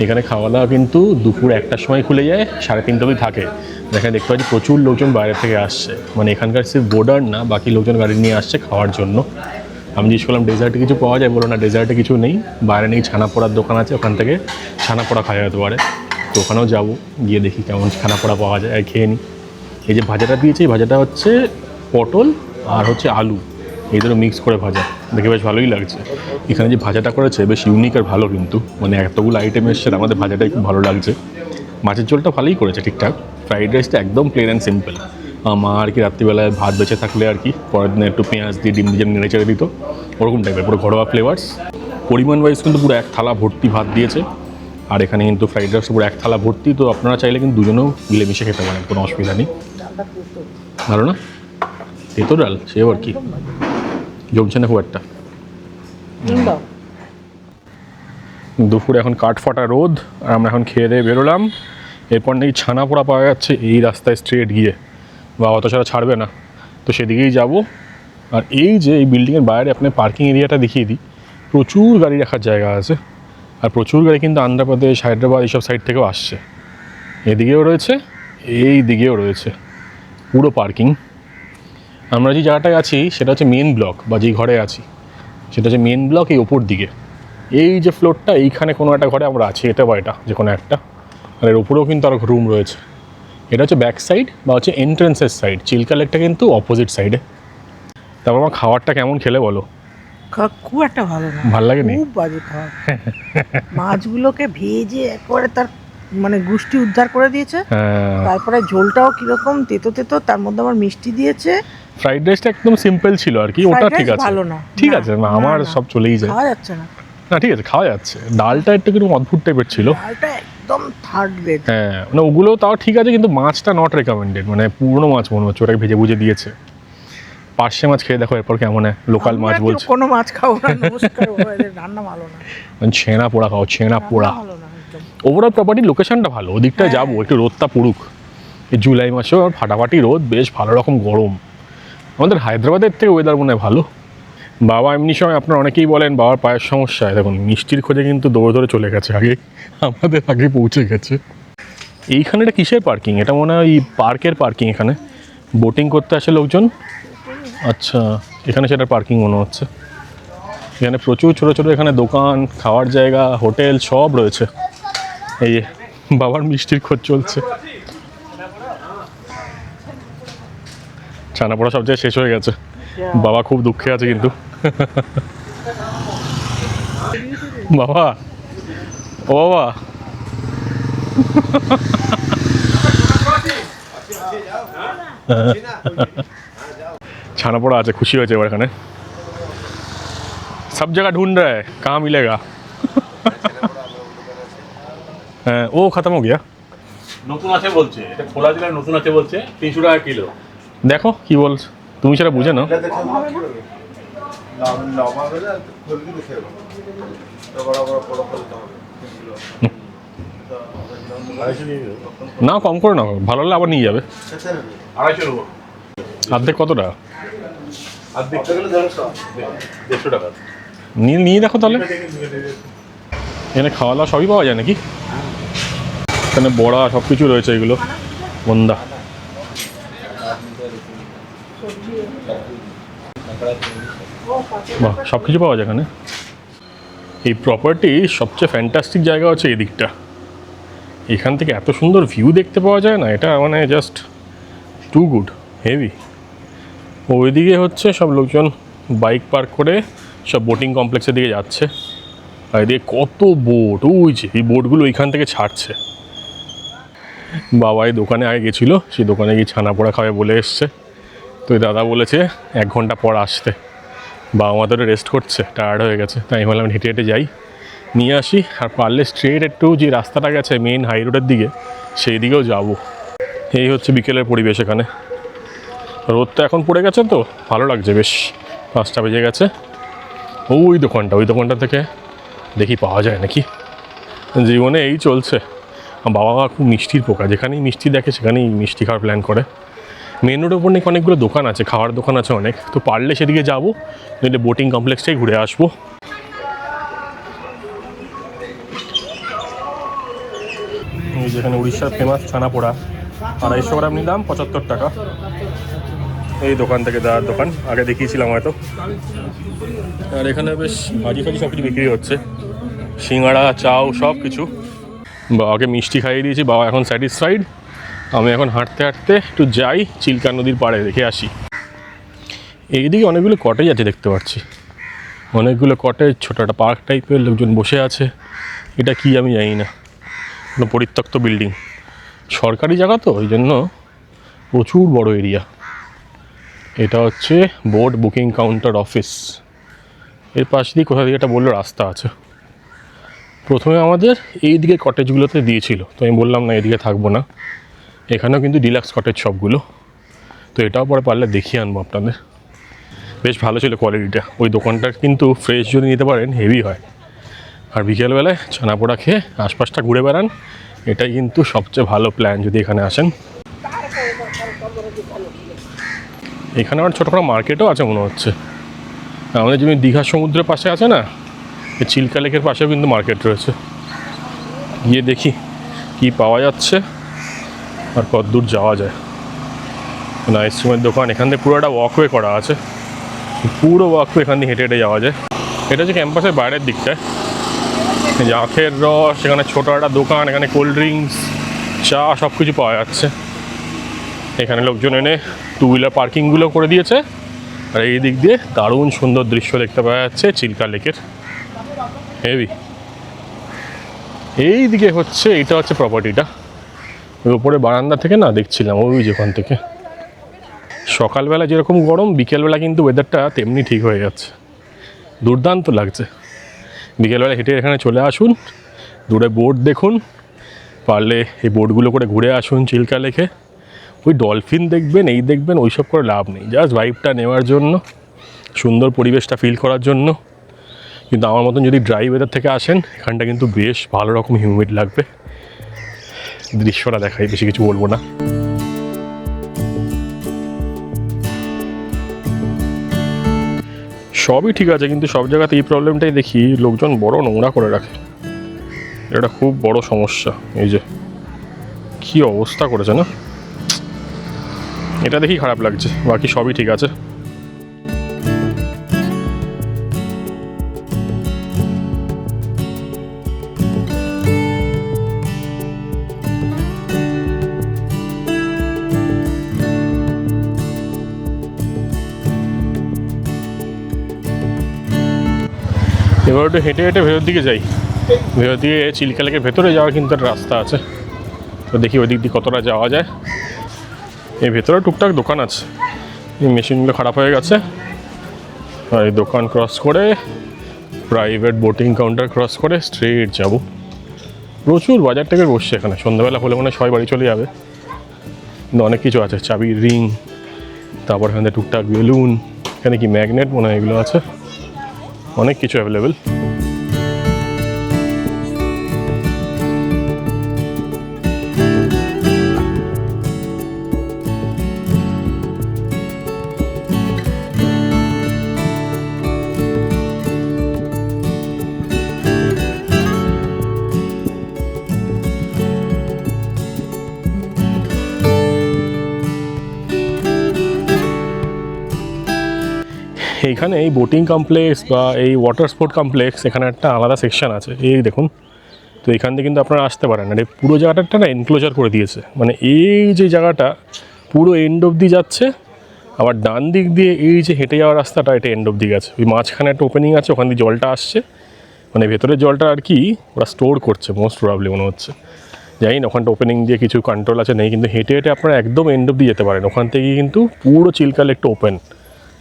এখানে খাওয়া দাওয়া কিন্তু দুপুর 1টার সময় খুলে যায়, 3:30 অবধি থাকে। এখানে দেখতে পাচ্ছি প্রচুর লোকজন বাইরে থেকে আসছে, মানে এখানকার সির্ফ বোর্ডার না, বাকি লোকজন গাড়ি নিয়ে আসছে খাওয়ার জন্য। আমি জিজ্ঞেস করলাম ডেজার্টে কিছু পাওয়া যায়, বলো না ডেজার্টে কিছু নেই, বাইরে নেই ছানা পোড়ার দোকান আছে, ওখান থেকে ছানা পোড়া খাওয়া যেতে পারে। তো ওখানেও যাবো, গিয়ে দেখি কেমন ছানা পোড়া পাওয়া যায় আর খেয়ে নিই। এই যে ভাজাটা দিয়েছে, এই ভাজাটা হচ্ছে পটল আর হচ্ছে আলু, এই দুটো মিক্স করে ভাজা, দেখে বেশ ভালোই লাগছে। এখানে যে ভাজাটা করেছে বেশ ইউনিক আর ভালো, কিন্তু মানে এতগুলো আইটেম এসছে, আমাদের ভাজাটাই খুব ভালো লাগছে। মাছের ঝোলটা ভালোই করেছে ঠিকঠাক। ফ্রাইড রাইসটা একদম প্লেন অ্যান্ড সিম্পল। মা আর কি রাত্রিবেলায় ভাত বেঁচে থাকলে আর কি পরের দিনে একটু পেঁয়াজ দিয়ে ডিম দিয়ে নেড়ে চেড়ে দিত, ওরকম টাইপের পুরো ঘরোয়া ফ্লেভার্স। পরিমাণ ওয়াইজ কিন্তু পুরো 1 থালা ভর্তি ভাত দিয়েছে, আর এখানে কিন্তু ফ্রাইড রাইস পুরো 1 থালা ভর্তি। তো আপনারা চাইলে কিন্তু দুজনেও মিলেমিশে খেতে পারেন, কোনো অসুবিধা নেই। ভালো না তেতো ডাল, সে আর কি জমছে না খুব একটা। দুপুরে এখন কাঠফাটা রোদ, আর আমরা এখন খেয়ে দিয়ে বেরোলাম। এরপর নাকি ছানা পোড়া পাওয়া যাচ্ছে এই রাস্তায় স্ট্রেট গিয়ে, বা অত ছাড়া ছাড়বে না, তো সেদিকেই যাব। আর এই যে এই বিল্ডিংয়ের বাইরে আপনার পার্কিং এরিয়াটা দেখিয়ে দিই, প্রচুর গাড়ি রাখার জায়গা আছে, আর প্রচুর গাড়ি কিন্তু আন্ধ্রপ্রদেশ, হায়দ্রাবাদ এইসব সাইড থেকেও আসছে। এদিকেও রয়েছে, এই দিকেও রয়েছে, পুরো পার্কিং। আমরা যে জায়গাটায় আছি সেটা হচ্ছে মেন ব্লক, বা যেই ঘরে আছি সেটা হচ্ছে মেন ব্লক, এই ওপর দিকে। এই যে ফ্লোরটা, এইখানে কোনো একটা ঘরে আমরা আছি, এটা বা এটা যে কোনো একটা, আর এর উপরেও কিন্তু আরও রুম রয়েছে। এটা হচ্ছে ব্যাক সাইড বা হচ্ছে এন্ট্রেন্সের সাইড, চিল্কা লেকটা কিন্তু অপোজিট সাইডে। তারপর আমার খাবারটা কেমন খেলে বলো? খুব একটা ভালো না, ভাল লাগেনি? খুব বাজে খাবার। মাছগুলোকে ভেজে একবারে তার মানে গুষ্টি উদ্ধার করে দিয়েছে। হ্যাঁ, তারপরে ঝোলটাও কিরকম তেতো তেতো, তার মধ্যে আবার মিষ্টি দিয়েছে। ফ্রাইড রাইসটা একদম সিম্পল ছিল আর কি, ওটা Fried ঠিক rice আছে, ভালো না। ঠিক না, আছে, না, আমার না। সব চলেই যায়। খাওয়া যাচ্ছে না, না ঠিক আছে, খাওয়া যাচ্ছে। ডালটা একটু কিন্তু অদ্ভুত টাইপের ছিল। ডালটা একদম থার্ড গ্রেড। হ্যাঁ, মানে ওগুলোও তাও ঠিক আছে, কিন্তু মাছটা নট রেকমেন্ডেড, মানে পুরনো মাছ মনে হচ্ছে, ওটাকে ভেজে ভুজে দিয়েছে। পার্শে মাছ খেয়ে দেখো এরপর কেমন, লোকাল মাছ বলছে। কোনো মাছ খাবো না, নমস্কার বাবা, এদের রান্না ভালো না। ছেঁড়া পোড়া খাও, ছেঁড়া পোড়া। রান্না ভালো না একদম। ওভারঅল প্রপার্টির লোকেশনটা ভালো, ওদিকটায় যাবো, একটু রোদটা পড়ুক। এই জুলাই মাসেও আর ফাটাফাটি রোদ, বেশ ভালো রকম গরম। আমাদের হায়দ্রাবাদের থেকে ওয়েদার মনে হয় ভালো। বাবা এমনি সময় আপনারা অনেকেই বলেন বাবার পায়ের সমস্যায়, দেখুন মিষ্টির খোঁজে কিন্তু দৌড়ে দৌড়ে চলে গেছে, আগে আমাদের আগে পৌঁছে গেছে। এইখানে এটা কিসের পার্কিং? এটা মনে হয় পার্কের পার্কিং, এখানে বোটিং করতে আসে লোকজন। আচ্ছা, এখানে সেটার পার্কিং মনে হচ্ছে। এখানে প্রচুর ছোটো ছোটো এখানে দোকান, খাওয়ার জায়গা, হোটেল সব রয়েছে। এই বাবার মিষ্টির খোঁজ চলছে। ছানা পোড়া সব জায়গায় শেষ হয়ে গেছে, বাবা খুব দুঃখে আছে কিন্তু। বাবা, ও বাবা, ছানা পোড়া আছে, খুশি হয়েছে এবার। এখানে সব জায়গা ढूंढ रहा है, कहाँ मिलेगा? হ্যাঁ, ও খতম হয়ে গিয়া। নতুন আছে বলছে, এটা খোলা দিলে নতুন আছে বলছে, 300 টাকা কিলো। দেখো কি বলছো, তুমি সেটা বুঝে নাও। না কম করে নাও, ভালো হলে আবার নিয়ে যাবে। 250 নেবো। অর্ধেক কত টাকা? আর দেখতে গেলে 150 টাকা। নিয়ে নিয়ে দেখো তাহলে। এখানে খাওয়া দাওয়া সবই পাওয়া যায় নাকি? এখানে বড়া সব কিছু রয়েছে, এগুলো বন্দা। বাহ, সব কিছু পাওয়া যায় এখানে। এই প্রপার্টি সবচেয়ে ফ্যান্টাস্টিক জায়গা হচ্ছে এই দিকটা। এখান থেকে এত সুন্দর ভিউ দেখতে পাওয়া যায় না, এটা মানে জাস্ট টু গুড, হেভি। ওইদিকে হচ্ছে সব লোকজন বাইক পার্ক করে সব বোটিং কমপ্লেক্সের দিকে যাচ্ছে। আর এদিকে কত বোট, ওই যে এই বোটগুলো ওইখান থেকে ছাড়ছে। বাবা এই দোকানে আগে গেছিলো, সেই দোকানে গিয়ে ছানা পোড়া খাবে বলে এসছে। তো দাদা বলেছে 1 ঘন্টা পর আসতে। বাবা মা তো রেস্ট করছে, টায়ার্ড হয়ে গেছে, তাই আমি বললাম হেঁটে হেঁটে যাই, নিয়ে আসি। আর পারলে স্ট্রেট একটু যে রাস্তাটা গেছে মেন হাই রোডের দিকে, সেই দিকেও যাবো। এই হচ্ছে বিকেলের পরিবেশ এখানে। রোদটা এখন পড়ে গেছে তো ভালো লাগছে বেশ, 5টা বেজে গেছে। ওই দোকানটা থেকে দেখি পাওয়া যায় নাকি। জীবনে এই চলছে, বাবা খুব মিষ্টির পোকা, যেখানেই মিষ্টি দেখে সেখানেই মিষ্টি খাওয়ার প্ল্যান করে। মেন রোডের উপর নাকি অনেকগুলো দোকান আছে, খাওয়ার দোকান আছে অনেক, তো পারলে সেদিকে যাবো, নইলে বোটিং কমপ্লেক্সটাই ঘুরে আসবো। যেখানে উড়িষ্যার ফেমাস ছানাপোড়া 250 গ্রাম নিলাম 75 টাকা। এই দোকান থেকে দাদার দোকান, আগে দেখিয়েছিলাম হয়তো। আর এখানে বেশ ভাজি ফাজি সব কিছু বিক্রি হচ্ছে, সিঙ্গাড়া, চাউ, সব কিছু। বাবাকে মিষ্টি খাইয়ে দিয়েছি, বাবা এখন স্যাটিসফাইড। আমি এখন হাঁটতে হাঁটতে একটু যাই চিল্কা নদীর পাড়ে, দেখে আসি। এইদিকে অনেকগুলো কটেজ আছে দেখতে পাচ্ছি, অনেকগুলো কটেজ, ছোটো একটা পার্ক টাইপের, লোকজন বসে আছে। এটা কি আমি জানি না, কোনো পরিত্যক্ত বিল্ডিং, সরকারি জায়গা তো ওই জন্য প্রচুর বড় এরিয়া। এটা হচ্ছে বোট বুকিং কাউন্টার অফিস। এর পাশ দিয়ে কোথা দিয়ে একটা বললো রাস্তা আছে। প্রথমে আমাদের এই দিকে কটেজগুলোতে দিয়েছিল, তো আমি বললাম না এদিকে থাকবো না, এখানেও কিন্তু ডিলাক্স কটেজ সবগুলো। তো এটাও পরে পারলে দেখিয়ে আনবো আপনাদের। বেশ ভালো ছিল কোয়ালিটিটা। ওই দোকানটার কিন্তু ফ্রেশ যদি নিতে পারেন হেভি হয়। আর বিকেলবেলায় ছানাপোড়া খেয়ে আশপাশটা ঘুরে বেড়ান, এটাই কিন্তু সবচেয়ে ভালো প্ল্যান যদি এখানে আসেন। এখানে আমার ছোটোখাটো মার্কেটও আছে মনে হচ্ছে। আমাদের যেমন দীঘার সমুদ্রের পাশে আছে না, এই চিল্কা লেকের পাশেও কিন্তু মার্কেট রয়েছে। গিয়ে দেখি কি পাওয়া যাচ্ছে আর কত দূর যাওয়া যায়। আইসক্রিমের দোকান, এখান থেকে পুরো একটা ওয়াকওয়ে করা আছে, পুরো ওয়াকওয়ে এখান থেকে হেঁটে হেঁটে যাওয়া যায়। এটা হচ্ছে ক্যাম্পাসের বাইরের দিকটায়, এই যে আখের রস, এখানে ছোটো একটা দোকান, এখানে কোল্ড ড্রিঙ্কস, চা সব কিছু পাওয়া যাচ্ছে। এখানে লোকজন এনে টু হুইলার পার্কিংগুলো করে দিয়েছে। আর এই দিক দিয়ে দারুণ সুন্দর দৃশ্য দেখতে পাওয়া যাচ্ছে চিল্কা লেকের, হেভি। এই দিকে হচ্ছে, এটা হচ্ছে প্রপার্টিটা। ওই উপরে বারান্দা থেকে না দেখছিলাম, ওই যেখান থেকে। সকালবেলা যেরকম গরম, বিকেলবেলা কিন্তু ওয়েদারটা তেমনি ঠিক হয়ে যাচ্ছে, দুর্দান্ত লাগছে। বিকেলবেলা হেঁটে এখানে চলে আসুন, দূরে বোট দেখুন, পারলে এই বোটগুলো করে ঘুরে আসুন চিল্কা লেকে। ওই ডলফিন দেখবেন, এই দেখবেন, ওইসব করে লাভ নেই, জাস্ট ভাইবটা নেওয়ার জন্য, সুন্দর পরিবেশটা ফিল করার জন্য। কিন্তু আমার মতন যদি ড্রাই ওয়েদার থেকে আসেন, এখানটা কিন্তু বেশ ভালো রকম হিউমিড লাগবে। দৃশ্যটা দেখাই, বেশি কিছু বলবো না। সবই ঠিক আছে, কিন্তু সব জায়গাতে এই প্রবলেমটাই দেখি, লোকজন বড় নোংরা করে রাখে। এটা খুব বড় সমস্যা। এই যে কি অবস্থা করেছে না, এটা দেখি খারাপ লাগছে, বাকি সবই ঠিক আছে। এবার একটু হেঁটে হেঁটে ভেতর দিকে যাই। ভেতর দিকে চিল্কা লেকের ভেতরে যাওয়ার কিন্তু একটা রাস্তা আছে, তো দেখি ওই দিক দিয়ে কতটা যাওয়া যায়। এই ভেতরে টুকটাক দোকান আছে, এই মেশিনগুলো খারাপ হয়ে গেছে। আর এই দোকান ক্রস করে, প্রাইভেট বোটিং কাউন্টার ক্রস করে স্ট্রেট যাব। প্রচুর বাজার থেকে বসছে এখানে, সন্ধ্যাবেলা হলে মনে হয় সবাই বাড়ি চলে যাবে। কিন্তু অনেক কিছু আছে, চাবির রিং, তারপর এখানে টুকটাক বেলুন, এখানে কি ম্যাগনেট মনে হয় এগুলো আছে, অনেক কিছু অ্যাভেলেবেল। এইখানে এই বোটিং কমপ্লেক্স বা এই ওয়াটার স্পোর্ট কমপ্লেক্স, এখানে একটা আলাদা সেকশন আছে, এই দেখুন। তো এখান থেকে কিন্তু আপনারা আসতে পারেন। আর এই পুরো জায়গাটা না এনক্লোজার করে দিয়েছে, মানে এই যে জায়গাটা পুরো এন্ড অবধি যাচ্ছে, আবার ডান দিক দিয়ে এই যে হেঁটে যাওয়ার রাস্তাটা, এটা এন্ড অবধি গেছে। ওই মাঝখানে একটা ওপেনিং আছে, ওখান দিয়ে জলটা আসছে, মানে ভেতরের জলটা আর কি ওরা স্টোর করছে মোস্ট প্রবাবলি মনে হচ্ছে। জানি না ওখানটা ওপেনিং দিয়ে কিছু কন্ট্রোল আছে নেই, কিন্তু হেঁটে হেঁটে আপনারা একদম এন্ড অবধি যেতে পারেন। ওখান থেকে কিন্তু পুরো চিল্কা লেকটা ওপেন।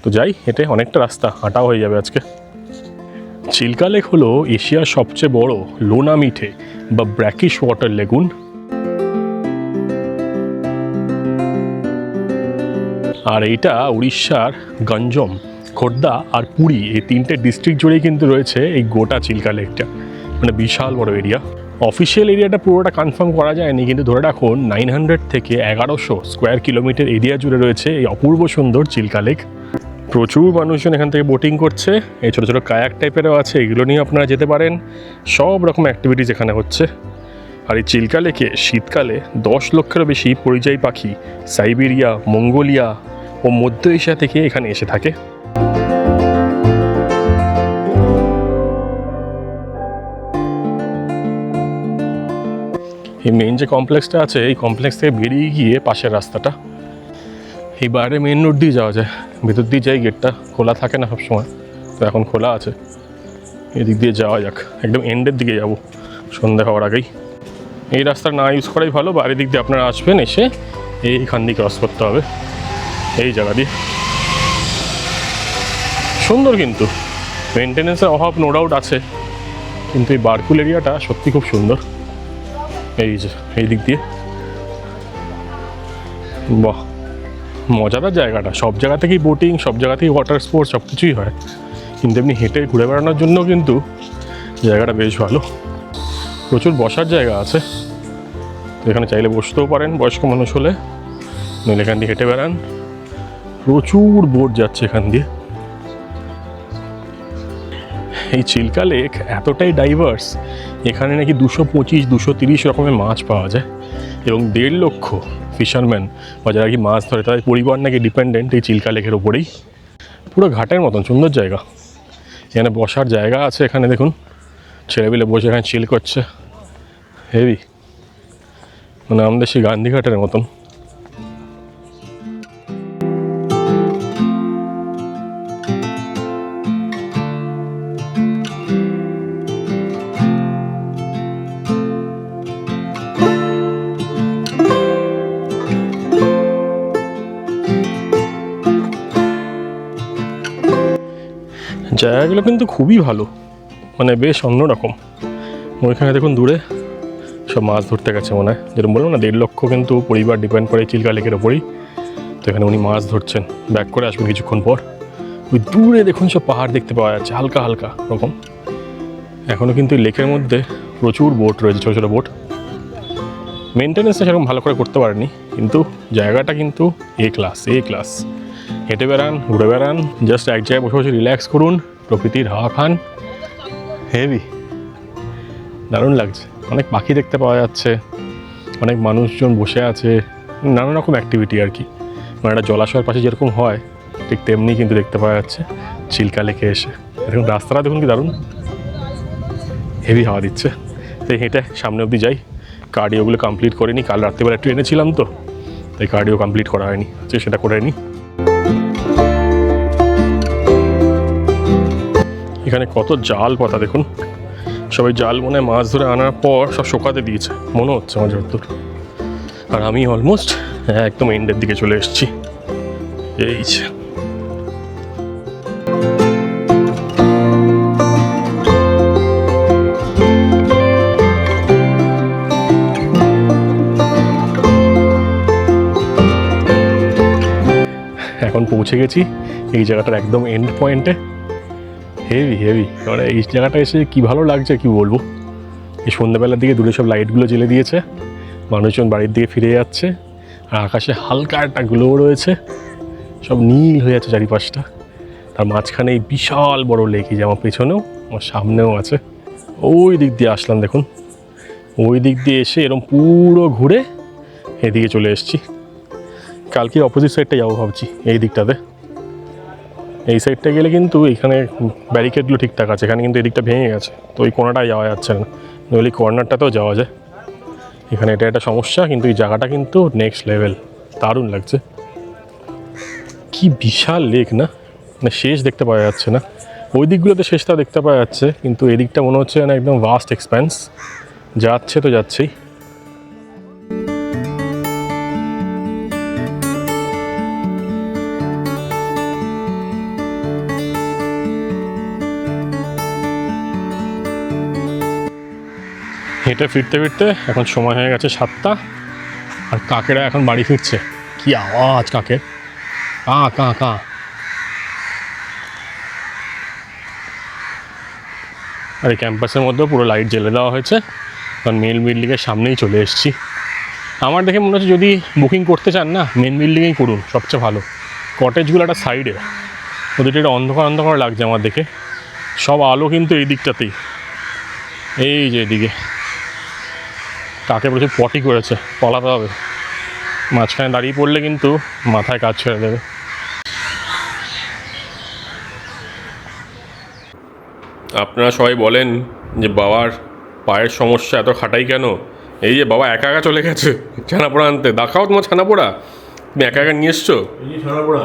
তো যাই হেঁটে, অনেকটা রাস্তা হাঁটাও হয়ে যাবে আজকে। চিল্কা লেক হলো এশিয়ার সবচেয়ে বড় লোনা মিঠে বা ব্র্যাকিশ ওয়াটার লেগুন। আর এইটা উড়িষ্যার গঞ্জম, খোর্ধা আর পুরী, এই তিনটে ডিস্ট্রিক্ট জুড়েই কিন্তু রয়েছে এই গোটা চিল্কা লেকটা, মানে বিশাল বড় এরিয়া। অফিসিয়াল এরিয়াটা পুরোটা কনফার্ম করা যায়নি, কিন্তু ধরে রাখুন 900 থেকে 1100 স্কোয়ার কিলোমিটার এরিয়া জুড়ে রয়েছে এই অপূর্ব সুন্দর চিল্কা লেক। প্রচুর মানুষজন এখান থেকে বোটিং করছে, এই ছোটো ছোটো কায়াক টাইপেরও আছে, এগুলো নিয়ে আপনারা যেতে পারেন। সব রকম অ্যাক্টিভিটিস এখানে হচ্ছে। আর এই চিল্কা লেকে শীতকালে 10 লক্ষেরও বেশি পরিযায়ী পাখি সাইবেরিয়া, মঙ্গোলিয়া ও মধ্য এশিয়া থেকে এখানে এসে থাকে। এই মেইন যে কমপ্লেক্সটা আছে, এই কমপ্লেক্স থেকে বেরিয়ে গিয়ে পাশের রাস্তাটা, এই বাইরে মেইন রোড দিয়ে যাওয়া যায়। ভেতর দিয়ে যাই, গেটটা খোলা থাকে না সবসময়, তো এখন খোলা আছে। এদিক দিয়ে যাওয়া যাক, একদম এন্ডের দিকে যাব সন্ধ্যা হওয়ার আগেই। এই রাস্তা না ইউজ করাই ভালো, বাইরের দিক দিয়ে আপনারা আসবেন, এসে এইখান দিয়ে ক্রস করতে হবে এই জায়গা দিয়ে। সুন্দর, কিন্তু মেনটেন্যান্সের অভাব নো ডাউট আছে, কিন্তু এই বারকুল এরিয়াটা সত্যি খুব সুন্দর। এই যে এই দিক দিয়ে, বাহ মজাদার জায়গাটা। সব জায়গা থেকেই বোটিং, সব জায়গা থেকেই ওয়াটার স্পোর্টস সব কিছুই হয়, কিন্তু এমনি হেঁটে ঘুরে বেড়ানোর জন্য কিন্তু জায়গাটা বেশ ভালো। প্রচুর বসার জায়গা আছে, তো এখানে চাইলে বসতেও পারেন বয়স্ক মানুষ হলে, নইলে এখান দিয়ে হেঁটে বেড়ান। প্রচুর বোট যাচ্ছে এখান দিয়ে। এই চিল্কা লেক এতটাই ডাইভার্স, এখানে নাকি 225-230 রকমের মাছ পাওয়া যায়, এবং 1.5 লক্ষ ফিশারম্যান বা যারা কি মাছ ধরে তাদের পরিবার নাকি ডিপেন্ডেন্ট এই চিল্কা লেকের ওপরেই। পুরো ঘাটের মতন সুন্দর জায়গা। এখানে বসার জায়গা আছে, এখানে দেখুন ছেলেপিলে বসে এখানে চিল করছে, হেভি, মানে আমাদের সেই গান্ধীঘাটের মতন। জায়গাগুলো কিন্তু খুবই ভালো, মানে বেশ অন্যরকম। ওইখানে দেখুন দূরে সব মাছ ধরতে গেছে মনে হয়, যেরকম বললাম না 1.5 লক্ষ কিন্তু পরিবার ডিপেন্ড করে চিল্কা লেকের ওপরেই। তো এখানে উনি মাছ ধরছেন, ব্যাক করে আসবেন কিছুক্ষণ পর। ওই দূরে দেখুন সব পাহাড় দেখতে পাওয়া যাচ্ছে হালকা হালকা রকম। এখনও কিন্তু এই লেকের মধ্যে প্রচুর বোট রয়েছে, ছোটো ছোটো বোট। মেনটেন্যান্সটা সেরকম ভালো করে করতে পারেনি, কিন্তু জায়গাটা কিন্তু এ ক্লাস। হেঁটে বেড়ান, ঘুরে বেড়ান, জাস্ট এক জায়গায় বসে বসে রিল্যাক্স করুন, প্রকৃতির হাওয়া খান, হেভি, দারুণ লাগছে। অনেক পাখি দেখতে পাওয়া যাচ্ছে, অনেক মানুষজন বসে আছে, নানা রকম অ্যাক্টিভিটি আর কি। মানে একটা জলাশয়ের পাশে যেরকম হয় ঠিক তেমনি কিন্তু দেখতে পাওয়া যাচ্ছে চিল্কা লেকে এসে। দেখুন রাস্তাটা দেখুন কি দারুণ, হেভি হাওয়া দিচ্ছে। তাই হেঁটে সামনে অবধি যাই। কার্ডিওগুলো কমপ্লিট করিনি, কাল রাত্রিবেলা ট্রেনে ছিলাম তো, তাই কার্ডিও কমপ্লিট করা হয়নি, সেটা করে নিই। এখানে কত জাল পাতা দেখুন, সবাই জাল মনে মাছ ধরে আনার পর সব শোকাতে দিয়েছে মনে হচ্ছে আমার যতদূর। আর আমি অলমোস্ট একদম এন্ডের দিকে চলে এসেছি। এই যে এখন পৌঁছে গেছি এই জায়গাটার একদম এন্ড পয়েন্টে। হেভি, মানে এই জায়গাটা এসে কি ভালো লাগছে কি বলবো। এই সন্ধ্যাবেলার দিকে দূরে সব লাইটগুলো জ্বেলে দিয়েছে, মানুষজন বাড়ির দিকে ফিরে যাচ্ছে, আর আকাশে হালকা একটা গ্লো রয়েছে, সব নীল হয়ে যাচ্ছে চারিপাশটা। তার মাঝখানে এই বিশাল বড় লেক, যে আমার পেছনেও আমার সামনেও আছে। ওই দিক দিয়ে আসলাম দেখুন, ওই দিক দিয়ে এসে এরকম পুরো ঘুরে এদিকে চলে এসেছি। কালকে অপোজিট সাইডটা যাবো ভাবছি, এই দিকটাতে। এই সাইডটা গেলে কিন্তু এখানে ব্যারিকেডগুলো ঠিকঠাক আছে, এখানে কিন্তু এদিকটা ভেঙে গেছে, তো ওই কোনাটায় যাওয়া যাচ্ছে না, নইলে কর্নারটাতেও যাওয়া যায়। এখানে এটা একটা সমস্যা, কিন্তু এই জায়গাটা কিন্তু নেক্সট লেভেল, দারুণ লাগছে। কি বিশাল লেক না, মানে শেষ দেখতে পাওয়া যাচ্ছে না। ওই দিকগুলোতে শেষটা দেখতে পাওয়া যাচ্ছে, কিন্তু এদিকটা মনে হচ্ছে না একদম ভাস্ট এক্সপ্যান্স, যাচ্ছে তো যাচ্ছেই। হেঁটে ফিরতে ফিরতে এখন সময় হয়ে গেছে 7টা, আর কাকেরা এখন বাড়ি ফিরছে। কি আওয়াজ কাকের, কা। আর এই ক্যাম্পাসের মধ্যেও পুরো লাইট জ্বেলে দেওয়া হয়েছে, কারণ মেন বিল্ডিংয়ের সামনেই চলে এসেছি। আমার দেখে মনে হচ্ছে যদি বুকিং করতে চান না মেন বিল্ডিংয়েই করুন, সবচেয়ে ভালো। কটেজগুলো একটা সাইডে, ওদের এটা অন্ধকার অন্ধকার লাগছে আমার দেখে। সব আলো কিন্তু এই দিকটাতেই, এই যে এদিকে কাকে প্রচুর পটি করেছে, পলাতে হবে। মাঝখানে দাঁড়িয়ে পড়লে কিন্তু মাথায় কাজ ছেড়ে দেবে। আপনারা সবাই বলেন যে বাবার পায়ের সমস্যা, এত খাটাই কেন? এই যে বাবা একা একা চলে গেছে ছানাপোড়া আনতে। দেখাও তোমার ছানাপোড়া, তুমি একা একা নিয়ে এসছো। এই যে ছানাপোড়া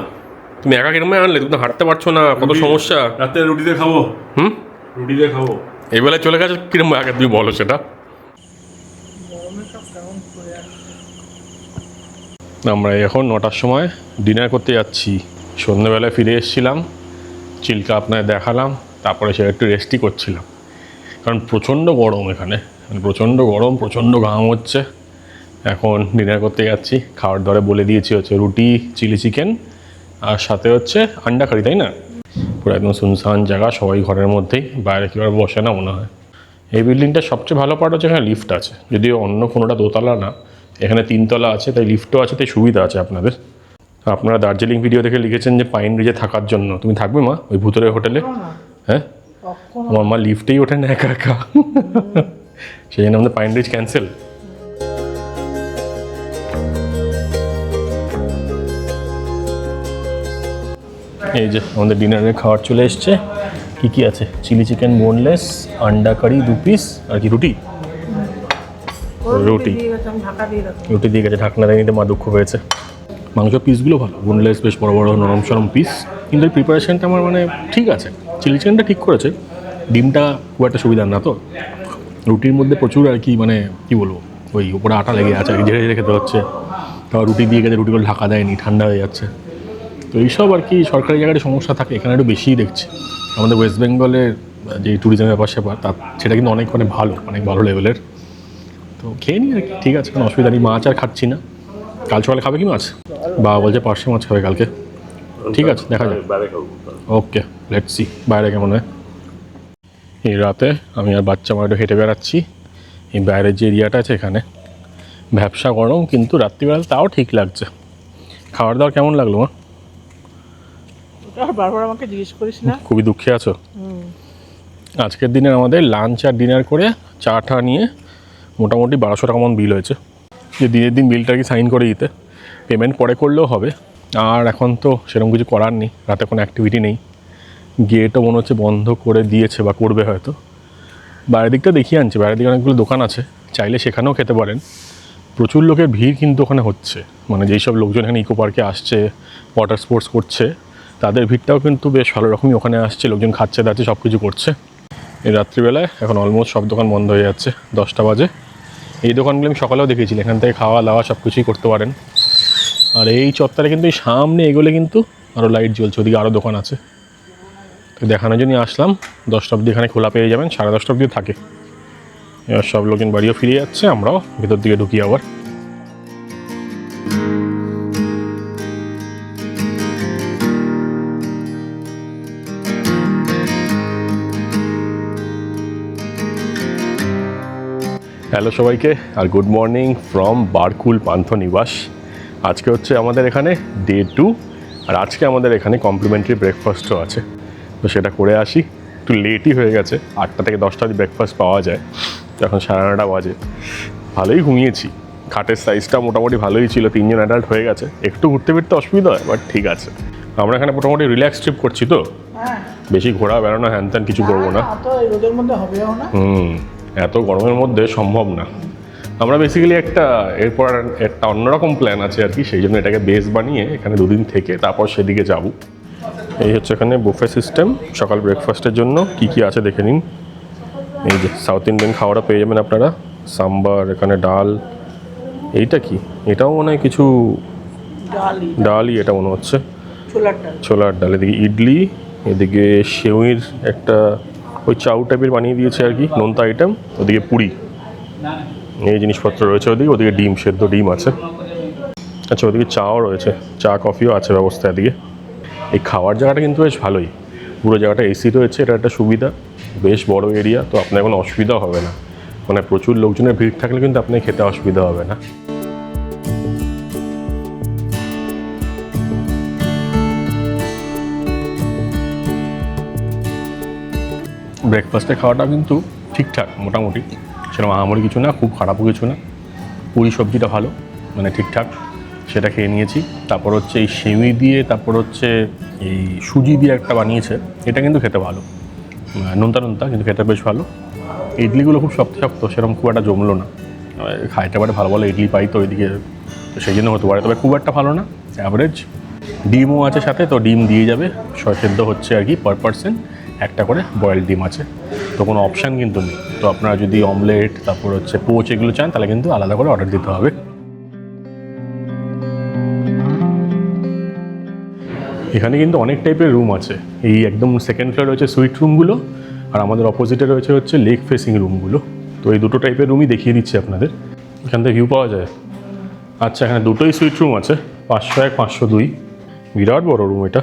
তুমি একা কিরম আনলে? তুমি তো হাঁটতে পারছো না, কত সমস্যা। রাতে রুটি দিয়ে খাবো। রুটি দিয়ে খাবো। এই বেলায় চলে গেছে কিরম আগে তুমি বলো সেটা। আমরা এখন 9টার সময় ডিনার করতে যাচ্ছি। সন্ধ্যেবেলায় ফিরে এসেছিলাম, চিল্কা আপনাদের দেখালাম, তারপরে সে একটু রেস্টই করছিলাম। কারণ প্রচণ্ড গরম এখানে, প্রচণ্ড গরম, প্রচণ্ড ঘাম হচ্ছে। এখন ডিনার করতে যাচ্ছি। খাওয়ার দাওয়ারে বলে দিয়েছি হচ্ছে রুটি, চিলি চিকেন, আর সাথে হচ্ছে আন্ডা কারি, তাই না? পুরো একদম শুনশান জায়গা, সবাই ঘরের মধ্যেই, বাইরে কীভাবে বসে না মনে হয়। এই বিল্ডিংটার সবচেয়ে ভালো পার্ট হচ্ছে এখানে লিফট আছে, যদিও অন্য কোনোটা দোতলা না, এখানে 3তলা আছে, তাই লিফটও আছে, তাই সুবিধা আছে আপনাদের। আপনারা দার্জিলিং ভিডিও দেখে লিখেছেন যে পাইন ব্রিজে থাকার জন্য। তুমি থাকবে মা ওই ভুতুরে হোটেলে? হ্যাঁ, আমার মা লিফটেই ওঠে না একা একা, সেই জন্য আমাদের পাইন ব্রিজ ক্যান্সেল। এই যে আমাদের ডিনারের খাবার চলে এসছে। কী কী আছে? চিলি চিকেন বোনলেস, আন্ডা কারি 2 পিস, আর কি রুটি রুটি রুটি দিয়ে গেছে, ঢাকনা দিয়ে নিতে মা দুঃখ পেয়েছে। মাংস পিসগুলো ভালো, বোনলেস, বেশ বড় বড় নরম সরম পিস। কিন্তু এই প্রিপারেশনটা আমার মানে ঠিক আছে, চিলি চিকেনটা ঠিক করেছে, ডিমটা খুব একটা সুবিধার না। তো রুটির মধ্যে প্রচুর আর কি মানে কী বলবো, ওই উপরে আটা লেগে আছে আর কি, ঝেড়ে ঝেড়ে খেতে হচ্ছে। তাও রুটি দিয়ে গেছে, রুটিগুলো ঢাকা দেয়নি, ঠান্ডা হয়ে যাচ্ছে। তো এইসব আর কি সরকারি জায়গায় সমস্যা থাকে, এখানে একটু বেশিই দেখছি। আমাদের ওয়েস্ট বেঙ্গলের যে ট্যুরিজমের ব্যাপার স্যাপার, তার সেটা কিন্তু অনেক অনেক ভালো লেভেলের। তো খেয়ে নিই আর কি, ঠিক আছে, কোনো অসুবিধা নেই। মাছ আর খাচ্ছি না। কাল সকালে খাবে কি মাছ? বাবা বলছে পার্শে মাছ খাবে কালকে। ঠিক আছে, দেখা যাক। ওকে, লেটস সি বাইরে কেমন হয়। এই রাতে আমি আর বাচ্চা মা একটু হেঁটে বেড়াচ্ছি। এই বাইরের যে এরিয়াটা আছে এখানে ভ্যাবসা গরম, কিন্তু রাত্রিবেলা তাও ঠিক লাগছে। খাবার দাবার কেমন লাগলো মা? বারবার আমাকে জিজ্ঞেস করিস না। খুবই দুঃখে আছো? আজকের দিনে আমাদের লাঞ্চ আর ডিনার করে চা টা নিয়ে মোটামুটি 1200 টাকা মন বিল হয়েছে। যে দিনের দিন বিলটা কি সাইন করে দিতে, পেমেন্ট পরে করলেও হবে। আর এখন তো সেরকম কিছু করার নেই, রাতে কোনো অ্যাক্টিভিটি নেই। গেটও মনে হচ্ছে বন্ধ করে দিয়েছে বা করবে হয়তো। বাইরের দিকটা দেখিয়ে আনছে, বাইরের দিকে অনেকগুলো দোকান আছে, চাইলে সেখানেও খেতে পারেন। প্রচুর লোকের ভিড় কিন্তু ওখানে হচ্ছে, মানে যেই সব লোকজন এখানে ইকো পার্কে আসছে, ওয়াটার স্পোর্টস করছে, তাদের ভিড়টাও কিন্তু বেশ ভালো রকমই ওখানে আসছে। লোকজন খাচ্ছে দাচ্ছে, সব কিছু করছে। এই রাত্রিবেলায় এখন অলমোস্ট সব দোকান বন্ধ হয়ে যাচ্ছে, 10টা বাজে। এই দোকানগুলো আমি সকালেও দেখেছিলাম, এখান থেকে খাওয়া দাওয়া সব কিছুই করতে পারেন। আর এই চত্বরে কিন্তু এই সামনে এগোলে কিন্তু আরও লাইট জ্বলছে, ওদিকে আরও দোকান আছে। তো দেখানোর জন্যই আসলাম। 10টা অবধি এখানে খোলা পেয়ে যাবেন, 10:30 অবধিও থাকে। এবার সব লোকজন বাড়িও ফিরে যাচ্ছে, আমরাও ভেতর দিকে ঢুকি আবার। হ্যালো সবাইকে, আর গুড মর্নিং ফ্রম বারকুল পান্থনিবাস। আজকে হচ্ছে আমাদের এখানে ডে 2, আর আজকে আমাদের এখানে কমপ্লিমেন্টারি ব্রেকফাস্টও আছে। তো সেটা করে আসি। একটু লেটই হয়ে গেছে, 8টা থেকে 10টা ব্রেকফাস্ট পাওয়া যায়, তো এখন 9:30 বাজে। ভালোই ঘুমিয়েছি, খাটের সাইজটা মোটামুটি ভালোই ছিল, 3 জন অ্যাডাল্ট হয়ে গেছে। একটু ঘুরতে ফিরতে অসুবিধা হয়, বাট ঠিক আছে। আমরা এখানে মোটামুটি রিল্যাক্স ট্রিপ করছি, তো বেশি ঘোরা বেড়ানো হ্যান ত্যান কিছু করবো না। রোদের মধ্যে হবেও না। এত গরমের মধ্যে সম্ভব না। আমরা বেসিক্যালি এরপর একটা অন্যরকম প্ল্যান আছে আর কি, সেই জন্য এটাকে বেস বানিয়ে এখানে 2 দিন থেকে তারপর সেদিকে যাব। এই হচ্ছে এখানে বুফে সিস্টেম সকাল ব্রেকফাস্টের জন্য। কি কি আছে দেখে নিন। এই যে সাউথ ইন্ডিয়ান খাওয়াটা পেয়ে যাবেন আপনারা, সাম্বার, এখানে ডাল। এইটা কি? এটাও মনে হয় কিছু ডালই, এটা মনে হচ্ছে ছোলার ডাল। এদিকে ইডলি, এদিকে সেউইর একটা ওই চাউ টাইপের বানিয়ে দিয়েছে আর কি, নোনতা আইটেম। ওদিকে পুরি, এই জিনিসপত্র রয়েছে ওদিকে। ওদিকে ডিম, সেদ্ধ ডিম আছে। আচ্ছা, ওদিকে চাও রয়েছে, চা কফিও আছে ব্যবস্থা এদিকে। এই খাওয়ার জায়গাটা কিন্তু বেশ ভালোই, পুরো জায়গাটা এসি রয়েছে, এটা একটা সুবিধা। বেশ বড় এরিয়া, তো আপনার কোনো অসুবিধা হবে না। মানে প্রচুর লোকজনের ভিড় থাকলে কিন্তু আপনি খেতে অসুবিধা হবে না। ব্রেকফাস্টে খাওয়াটা কিন্তু ঠিকঠাক মোটামুটি, সেরকম আহামরি কিছু না, খুব খারাপও কিছু না। পুরি সবজিটা ভালো, মানে ঠিকঠাক, সেটা খেয়ে নিয়েছি। তারপর হচ্ছে এই সিউই দিয়ে, তারপর হচ্ছে এই সুজি দিয়ে একটা বানিয়েছে, এটা কিন্তু খেতে ভালো, নোনতা নোনতা, কিন্তু খেতে বেশ ভালো। ইডলিগুলো খুব শক্ত শক্ত, সেরকম খুব একটা জমলো না। খাইতে পারে ভালো ভালো ইডলি পাই তো ওইদিকে, তো সেই জন্য হতে পারে, তবে খুব একটা ভালো না, অ্যাভারেজ। ডিমও আছে সাথে, তো ডিম দিয়ে যাবে, সেদ্ধ হচ্ছে আর কি, পার পার্সন একটা করে বয়েলড ডিম আছে, তো কোনো অপশান কিন্তু নেই। তো আপনারা যদি অমলেট, তারপর হচ্ছে পোচ এগুলো চান, তাহলে কিন্তু আলাদা করে অর্ডার দিতে হবে। এখানে কিন্তু অনেক টাইপের রুম আছে। এই একদম সেকেন্ড ফ্লোর রয়েছে সুইট রুমগুলো, আর আমাদের অপোজিটে রয়েছে হচ্ছে লেক ফেসিং রুমগুলো। তো এই দুটো টাইপের রুমই দেখিয়ে দিচ্ছি আপনাদের। এখান থেকে ভিউ পাওয়া যায়। আচ্ছা, এখানে দুটোই সুইট রুম আছে, 501, 502, বিরাট বড় রুম এটা।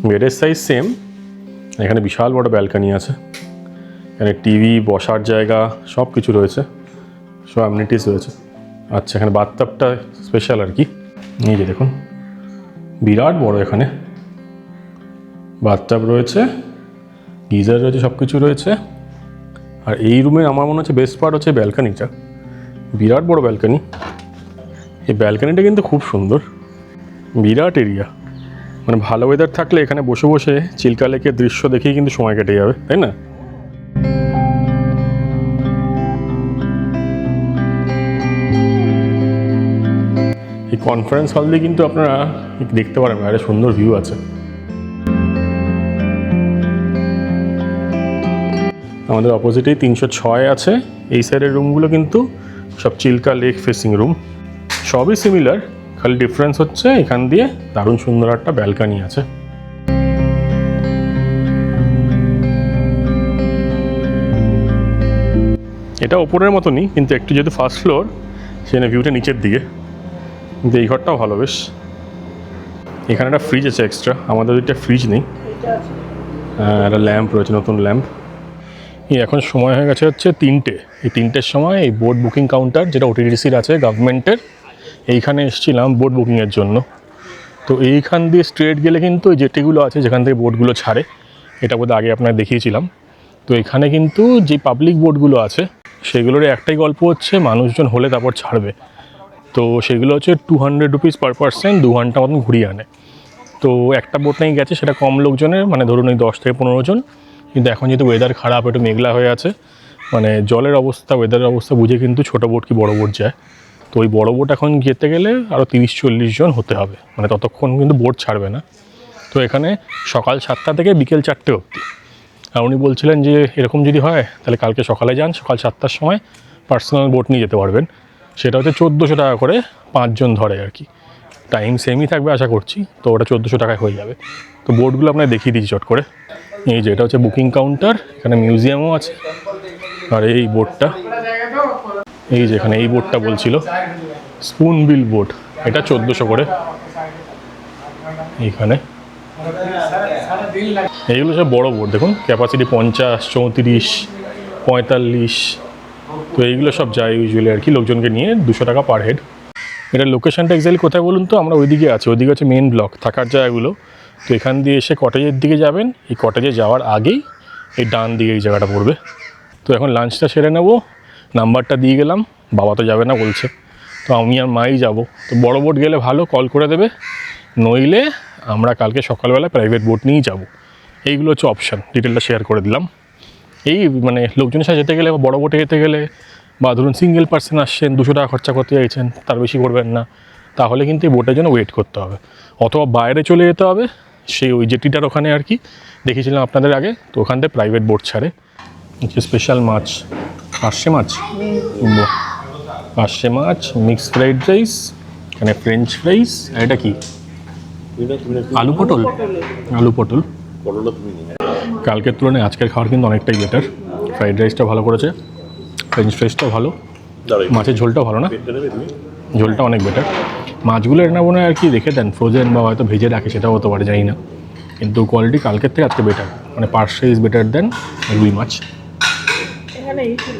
বেডের সাইজ সেম। এখানে বিশাল বড় ব্যালকনি আছে, এখানে টিভি, বসার জায়গা, সব কিছু রয়েছে, সব অ্যামিনিটিস রয়েছে। আচ্ছা, এখানে বাথটাবটা স্পেশাল আর কি, এই যে দেখুন, বিরাট বড় এখানে বাথটাব রয়েছে, গিজার রয়েছে, সব কিছু রয়েছে। আর এই রুমে আমার মনে হচ্ছে বেস্ট পার্ট হচ্ছে ব্যালকনিটা, বিরাট বড় ব্যালকনি। এই ব্যালকনিটা কিন্তু খুব সুন্দর, বিরাট এরিয়া, মানে ভালো ওয়েদার থাকলে এখানে বসে বসে চিল্কা লেকের দৃশ্য দেখেই কিন্তু সময় কেটে যাবে, তাই না? এই কনফারেন্স হল দিয়ে কিন্তু আপনারা দেখতে পারেন বাইরে সুন্দর ভিউ আছে। আমাদের অপোজিটেই 306 আছে। এই সাইডের রুমগুলো কিন্তু সব চিল্কা লেক ফেসিং রুম, সবই সিমিলার, খালি ডিফারেন্স হচ্ছে এখান দিয়ে দারুণ সুন্দর একটা ব্যালকনি আছে। এটা ওপরের মতনই, কিন্তু একটু যেহেতু ফার্স্ট ফ্লোর, সেখানে ভিউটা নিচের দিকে। কিন্তু এই ঘরটাও ভালো বেশ। এখানে একটা ফ্রিজ আছে এক্সট্রা, আমাদের ওইটা ফ্রিজ নেই। একটা ল্যাম্প রয়েছে, নতুন ল্যাম্প। এখন সময় হয়ে গেছে হচ্ছে 3টে। এই 3টের সময় এই বোট বুকিং কাউন্টার, যেটা ওটিডিসির আছে গভর্নমেন্টের, এইখানে এসেছিলাম বোট বুকিংয়ের জন্য। তো এইখান দিয়ে স্ট্রেট গেলে কিন্তু ওই জেটিগুলো আছে যেখান থেকে বোটগুলো ছাড়ে, এটা বোধহয় আগে আপনাকে দেখিয়েছিলাম। তো এখানে কিন্তু যে পাবলিক বোটগুলো আছে সেগুলোর একটাই গল্প হচ্ছে মানুষজন হলে তারপর ছাড়বে। তো সেগুলো হচ্ছে 200 রুপিস পার পার্সন, 2 ঘন্টা মতন ঘুরিয়ে আনে। তো একটা বোট নিয়ে গেছে, সেটা কম লোকজনের, মানে ধরুন ওই 10 থেকে 15 জন। কিন্তু এখন যেহেতু ওয়েদার খারাপ, একটু মেঘলা হয়ে আছে, মানে জলের অবস্থা, ওয়েদারের অবস্থা বুঝে কিন্তু ছোটো বোট কি বড় বোট যায়। তো ওই বড় বোট এখন যেতে গেলে আরও 30-40 জন হতে হবে, মানে ততক্ষণ কিন্তু বোট ছাড়বে না। তো এখানে সকাল 7টা থেকে বিকেল 4টে অবধি। আর উনি বলছিলেন যে এরকম যদি হয় তাহলে কালকে সকালে যান, সকাল 7টার সময় পার্সোনাল বোট নিয়ে যেতে পারবেন। সেটা হচ্ছে 1400 টাকা করে 5 জন ধরে আর কি। টাইম সেমই থাকবে আশা করছি, তো ওটা 1400 টাকায় হয়ে যাবে। তো বোটগুলো আপনাকে দেখিয়ে দিচ্ছি চট করে। এই যে এটা হচ্ছে বুকিং কাউন্টার, এখানে মিউজিয়ামও আছে। আর এই বোটটা, এই যে এখানে এই বোটটা বলছিল স্পুন বিল বোট, এটা 1400 করে। এইখানে এইগুলো সব বড় বোট, দেখুন ক্যাপাসিটি 50, 34, 45। তো এইগুলো সব যায় ইউজুয়ালি আর কি, লোকজনকে নিয়ে 200 টাকা পার হেড। এটার লোকেশনটা এক্স্যাক্টলি কোথায় বলুন তো? আমরা ওইদিকে আছি, ওইদিকে হচ্ছে মেন ব্লক, থাকার জায়গাগুলো। তো এখান দিয়ে এসে কটেজের দিকে যাবেন, এই কটেজে যাওয়ার আগেই এই ডান দিকে এই জায়গাটা পড়বে। তো এখন লাঞ্চটা সেরে নেব, নাম্বারটা দিয়ে গেলাম, বাবা তো যাবে না বলছে, তো আমি আর মাই যাব। তো বড় বোট গেলে ভালো, কল করে দেবে, নইলে আমরা কালকে সকালবেলা প্রাইভেট বোট নিয়েই যাব। এইগুলো হচ্ছে অপশান, ডিটেলটা শেয়ার করে দিলাম। এই মানে লোকজনের সাথে যেতে গেলে বা বড় বোটে যেতে গেলে, বা ধরুন সিঙ্গেল পার্সন আসছেন, 200 টাকা খরচা করতে চাইছেন, তার বেশি করবেন না, তাহলে কিন্তু এই বোটের জন্য ওয়েট করতে হবে, অথবা বাইরে চলে যেতে হবে সেই ওই জেটিটার ওখানে আর কি, দেখিয়েছিলাম আপনাদের আগে। তো ওখান থেকে প্রাইভেট বোট ছাড়ে। স্পেশাল মাছ, পার্শে মাছ, পার্শে মাছ, মিক্স ফ্রাইড রাইস, এখানে ফ্রেঞ্চ ফ্রাইস। এটা কি আলু পটল? আলু পটল। কালকের তুলনায় আজকের খাবার কিন্তু অনেকটাই বেটার। ফ্রাইড রাইসটা ভালো করেছে, ফ্রেঞ্চ ফ্রাইসটাও ভালো, মাছের ঝোলটাও ভালো না, ঝোলটা অনেক বেটার। মাছগুলো এর না মনে হয় আর কি রেখে দেন ফ্রোজেন, বা হয়তো ভেজে রাখে, সেটাও হতে পারে, জানি না। কিন্তু কোয়ালিটি কালকের থেকে আজকে বেটার, মানে পার্শে ইজ বেটার দেন রুই মাছ,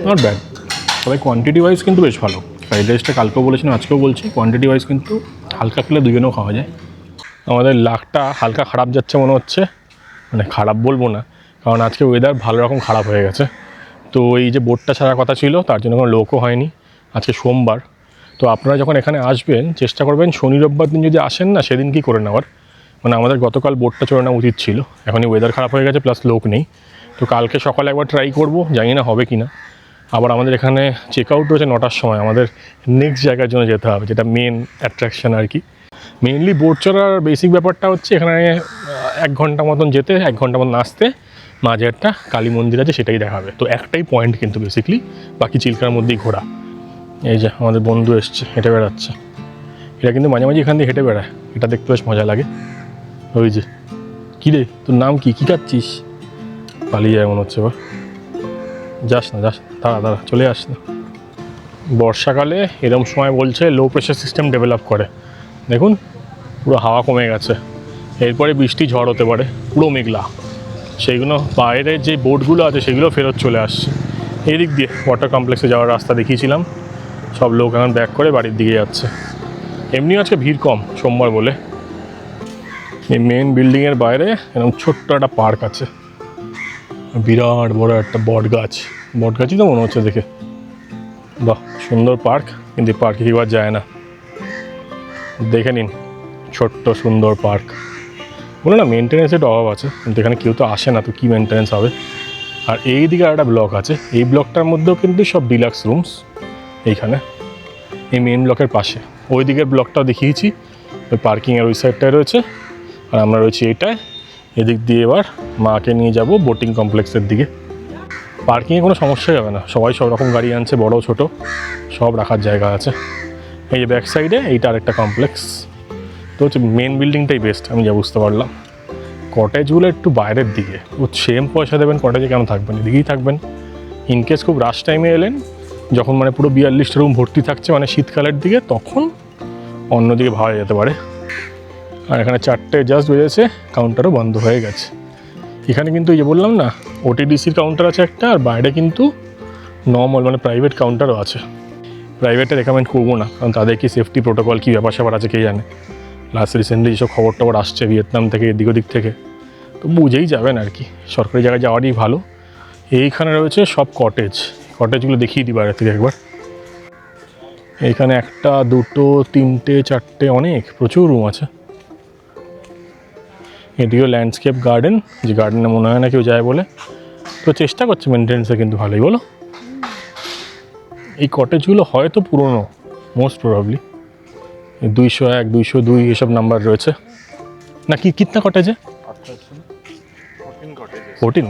নট ব্যাড। তবে কোয়ান্টিটি ওয়াইজ কিন্তু বেশ ভালো। ফ্রাইড রাইসটা কালকেও বলেছিলাম, আজকেও বলছি, কোয়ান্টিটি ওয়াইজ কিন্তু হালকা খেলে দুজনেও খাওয়া যায়। আমাদের লাকটা হালকা খারাপ যাচ্ছে মনে হচ্ছে, মানে খারাপ বলবো না, কারণ আজকে ওয়েদার ভালো রকম খারাপ হয়ে গেছে। তো এই যে বোটটা ছাড়ার কথা ছিল তার জন্য কোনো লোকও হয়নি। আজকে সোমবার, তো আপনারা যখন এখানে আসবেন চেষ্টা করবেন শনি রোববার দিন যদি আসেন না সেদিন কি করে নেওয়ার, মানে আমাদের গতকাল বোটটা চড়ে নেওয়া উচিত ছিল, এখনই ওয়েদার খারাপ হয়ে গেছে প্লাস লোক নেই। তো কালকে সকালে একবার ট্রাই করব, জানি না হবে কি না। আবার আমাদের এখানে চেক আউট রয়েছে 9টার সময়, আমাদের নেক্সট জায়গার জন্য যেতে হবে, যেটা মেন অ্যাট্রাকশন আর কি। মেইনলি বোট চড়ার বেসিক ব্যাপারটা হচ্ছে এখানে 1 ঘন্টা মতন যেতে, 1 ঘন্টা মতন আসতে, মাঝে একটা কালী মন্দির আছে সেটাই দেখাবে। তো একটাই পয়েন্ট কিন্তু বেসিকলি, বাকি চিল্কার মধ্যেই ঘোরা। এই যে আমাদের বন্ধু এসছে, হেঁটে বেড়াচ্ছে, এটা কিন্তু মাঝে মাঝে এখান দিয়ে হেঁটে বেড়ায়, এটা দেখতে বেশ মজা লাগে। ওই যে কী রে, তোর নাম কি, কী খাচ্ছিস? পালিয়ে যায় মনে হচ্ছে, এবার যাস না, দাঁড়া চলে আস না। বর্ষাকালে এরকম সময় বলছে লো প্রেশার সিস্টেম ডেভেলপ করে, দেখুন পুরো হাওয়া কমে গেছে, এরপরে বৃষ্টি ঝড় হতে পারে, পুরো মেঘলা। সেইগুলো বাইরে যে বোটগুলো আছে সেগুলো ফেরত চলে আসছে। এই দিক দিয়ে ওয়াটার কমপ্লেক্সে যাওয়ার রাস্তা দেখিয়েছিলাম, সব লোক এখন ব্যাক করে বাড়ির দিকে যাচ্ছে। এমনিও আজকে ভিড় কম সোমবার বলে। এই মেন বিল্ডিংয়ের বাইরে এরকম ছোট্ট একটা পার্ক আছে, বিরাট বড় একটা বট গাছই তো মনে হচ্ছে দেখে। বাহ, সুন্দর পার্ক, কিন্তু পার্কে কি বার যায় না, দেখে নিন ছোট্ট সুন্দর পার্ক। বলে না মেনটেন্যান্সের অভাব আছে, কিন্তু এখানে কেউ তো আসে না, তো কী মেনটেন্যান্স হবে। আর এই দিকে একটা ব্লক আছে, এই ব্লকটার মধ্যেও কিন্তু সব ডিলাক্স রুমস এইখানে, এই মেন ব্লকের পাশে। ওই দিকের ব্লকটাও দেখিয়েছি, ওই পার্কিংয়ের ওই সাইডটায় রয়েছে, আর আমরা রয়েছি এইটায়। এদিক দিয়ে এবার মাকে নিয়ে যাব বোটিং কমপ্লেক্সের দিকে। পার্কিংয়ে কোনো সমস্যাই হবে না, সবাই সব রকম গাড়ি আনছে, বড় ছোট সব রাখার জায়গা আছে। এই যে ব্যাক সাইডে এইটা আরেকটা কমপ্লেক্স। তো হচ্ছে মেন বিল্ডিংটাই বেস্ট, আমি যা বুঝতে পারলাম। কটেজগুলো একটু বাইরের দিকে, ও সেম পয়সা দেবেন, কটেজে কেন থাকবেন, এদিকেই থাকবেন। ইনকেস খুব রাশ টাইমে এলেন, যখন মানে পুরো 42টা রুম ভর্তি থাকছে, মানে শীতকালের দিকে, তখন অন্যদিকে ভাড়া যেতে পারে। আর এখানে 4টে জাস্ট বেজেছে, কাউন্টারও বন্ধ হয়ে গেছে। এখানে কিন্তু এই যে বললাম না, ওটিডিসির কাউন্টার আছে একটা, আর বাইরে কিন্তু নর্মাল মানে প্রাইভেট কাউন্টারও আছে। প্রাইভেটে রেকমেন্ড করবো না, কারণ তাদের কি সেফটি প্রোটোকল কী ব্যাপার স্যাপার আছে কে জানে। লাস্ট রিসেন্টলি যেসব খবর টবর আসছে ভিয়েতনাম থেকে, এদিক ওদিক থেকে, তো বুঝেই যাবেন আর কি, সরকারি জায়গায় যাওয়ারই ভালো। এইখানে রয়েছে সব কটেজগুলো দেখিয়ে দিই বাইরে থেকে একবার। এইখানে 1, 2, 3, 4 অনেক প্রচুর রুম আছে। এদিকেও ল্যান্ডস্কেপ গার্ডেন, যে গার্ডেনে মনে হয় না কেউ যায় বলে, তো চেষ্টা করছে মেনটেন্যান্সে কিন্তু ভালোই, বলো। এই কটেজগুলো হয়তো পুরনো, মোস্ট প্রবাবলি 201, 202 এসব নাম্বার রয়েছে না কি, কিতনা কটেজে 14।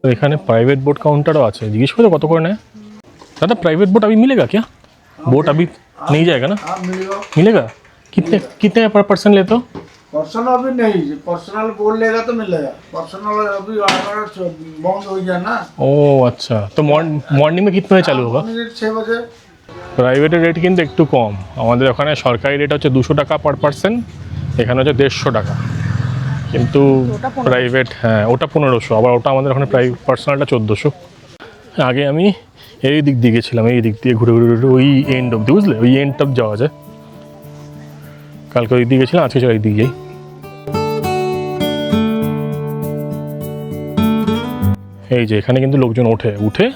এখানে প্রাইভেট बोट काउंटरও আছে, জিজ্ঞেস করে কত করে নেয়। दादा प्राइवेट बोट अभी मिलेगा क्या? बोट अभी नहीं जाएगा ना? हाँ मिलेगा। मिलेगा। कितने पर पर्सन लेते हो? पर्सनल अभी नहीं, पर्सनल बोल लेगा तो मिलेगा, पर्सनल अभी बंद हो गया ना। ओ अच्छा, तो मॉर्निंग में कितने चालू होगा? 6 बजे। প্রাইভেটের রেট কিন্তু একটু কম, আমাদের ওখানে সরকারি রেট হচ্ছে 200 টাকা পার পার্সন, এখানে হচ্ছে 150 টাকা, কিন্তু প্রাইভেট হ্যাঁ ওটা 1500, আবার ওটা আমাদের ওখানে পার্সোনালটা 1400। আগে আমি এই দিক দিয়ে গেছিলাম, এই দিক দিয়ে ঘুরে ওই এন্ড অব্দি, বুঝলে, ওই এন্ড অব যাওয়া যায়। কালকে ওই দিকে গেছিলাম, আজকে চলো এই দিকে যাই। এই যে এখানে কিন্তু লোকজন উঠে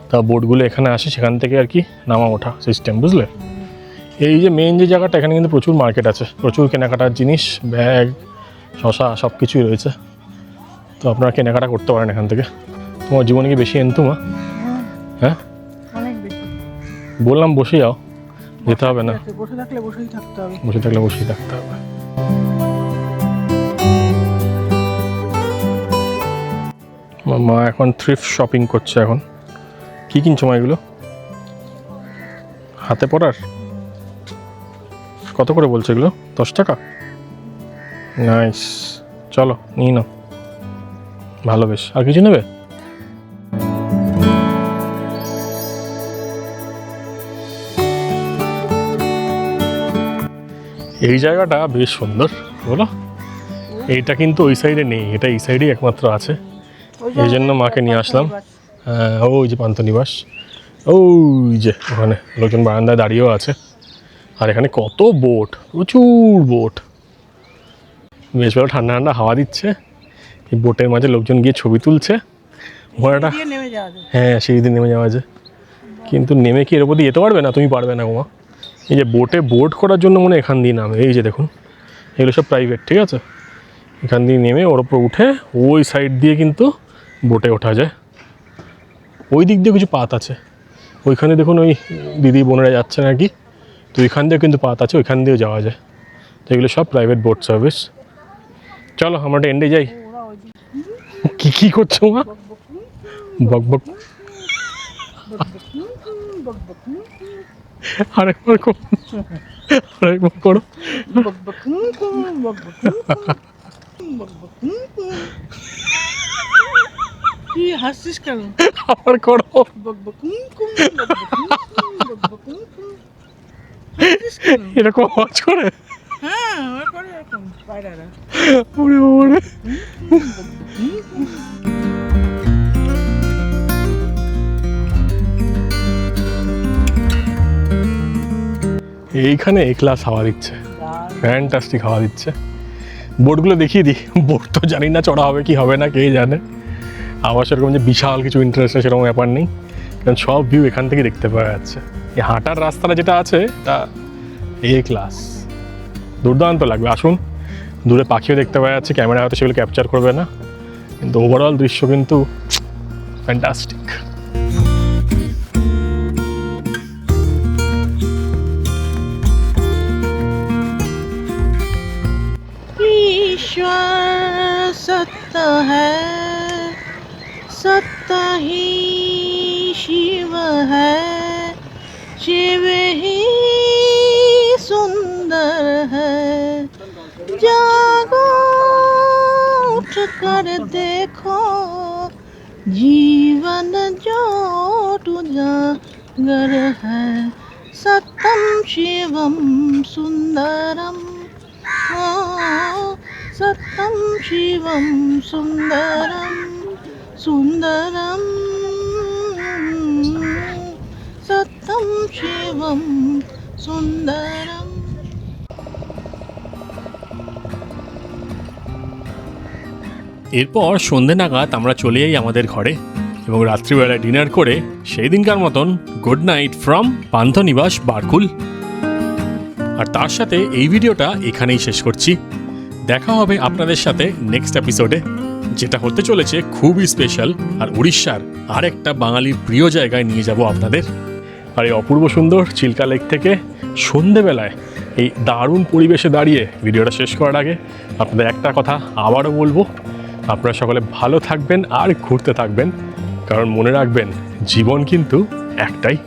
তা বোটগুলো এখানে আসে, সেখান থেকে আর কি নামা ওঠা সিস্টেম, বুঝলে। এই যে মেন যে জায়গাটা, এখানে কিন্তু প্রচুর মার্কেট আছে, প্রচুর কেনাকাটার জিনিস, ব্যাগ, শশা সব কিছুই রয়েছে, তো আপনারা কেনাকাটা করতে পারেন এখান থেকে। তোমার জীবনে কি বেশি এনতুম? হ্যাঁ অনেক বেশি। বললাম বসে যাও, যেতে হবে না, বসে থাকলে বসেই থাকতে হবে। বসে থাকলে বসেই থাকতে হবে। আমার মা এখন থ্রিফ্ট শপিং করছে। এখন কি কিনছো মা এগুলো? হাতে পরার? কত করে বলছে এগুলো? 10 টাকা? নাইস, চলো নিয়ে নাও, ভালো বেশ। আর কিছু নেবে? এই জায়গাটা বেশ সুন্দর, বলো। এইটা কিন্তু ওই সাইডে নেই, এটা এই সাইডেই একমাত্র আছে। এই জন্য মাকে নিয়ে আসলাম। হ্যাঁ, ওই যে পান্থনিবাস, ওই যে ওখানে লোকজন বারান্দায় দাঁড়িয়েও আছে। আর এখানে কত বোট, প্রচুর বোট, বেশ ভালো ঠান্ডা ঠান্ডা হাওয়া দিচ্ছে। এই বোটের মাঝে লোকজন গিয়ে ছবি তুলছে। ঘোড়াটা, দিয়ে নেমে যাওয়া যায়। হ্যাঁ সিঁড়ি দিয়ে নেমে যাওয়া যায়, কিন্তু নেমে কি এর উপর দিয়ে যেতে পারবে না? তুমি পারবে না গোমা। এই যে বোটে বোট করার জন্য মনে হয় এখান দিয়ে নামে, এই যে দেখুন এগুলো সব প্রাইভেট, ঠিক আছে? এখান দিয়ে নেমে ওর উপর উঠে ওই সাইড দিয়ে কিন্তু বোটে ওঠা যায়। ওই দিক দিয়ে কিছু পাত আছে, ওইখানে দেখুন ওই দিদি বোনেরা যাচ্ছে নাকি, তো ওইখান দিয়ে কিন্তু পাত আছে, ওইখান দিয়েও যাওয়া যায়। তো এগুলো সব প্রাইভেট বোট সার্ভিস। চলো আমরা একটা এন্ডে যাই। কি কি করছো মা? বক বক, আরেকবার করো, আরেকবার করো। কি হাসছিস কেন? আবার করো। হাসছিস কেন? এরকম আওয়াজ করে? হ্যাঁ, ওরা করে এরকম পায়রারা। ওরে ওরে। এইখানে এ ক্লাস হাওয়া দিচ্ছে, ফ্যান্টাস্টিক হাওয়া দিচ্ছে। বোটগুলো দেখিয়ে দিই। বোট তো জানি না চড়া হবে কি হবে না, কে জানে। আবার সেরকম যে বিশাল কিছু ইন্টারেস্ট সেরকম ব্যাপার নেই, কারণ সব ভিউ এখান থেকে দেখতে পাওয়া যাচ্ছে। এই হাঁটার রাস্তাটা যেটা আছে এটা এ ক্লাস, দুর্দান্ত লাগবে। আসুন, দূরে পাখিও দেখতে পাওয়া যাচ্ছে, ক্যামেরা হয়তো সেগুলো ক্যাপচার করবে না, কিন্তু ওভারঅল দৃশ্য কিন্তু ফ্যান্টাস্টিক। ईश्वर सत्य है, सत्य ही शिव है, शिव ही सुंदर है। जागो उठ कर देखो, जीवन जो उजागर है। सत्यम शिवम सुंदरम, सत्यम शिवम सुंदरम, सुंदरम सत्यम शिवम सुंदरम। এরপর সন্ধে নাগাদ আমরা চলে যাই আমাদের ঘরে এবং রাত্রিবেলায় ডিনার করে সেই দিনকার মতন গুড নাইট ফ্রম পান্থনিবাস বারকুল। আর তার সাথে এই ভিডিওটা এখানেই শেষ করছি। দেখা হবে আপনাদের সাথে নেক্সট এপিসোডে, যেটা হতে চলেছে খুবই স্পেশাল। আর উড়িষ্যার আর একটা বাঙালির প্রিয় জায়গায় নিয়ে যাব আপনাদের। আর এই অপূর্ব সুন্দর চিল্কা লেক থেকে সন্ধেবেলায় এই দারুণ পরিবেশে দাঁড়িয়ে ভিডিওটা শেষ করার আগে আপনাদের একটা কথা আবারও বলবো, আপনারা সকলে ভালো থাকবেন আর ঘুরতে থাকবেন, কারণ মনে রাখবেন জীবন কিন্তু একটাই।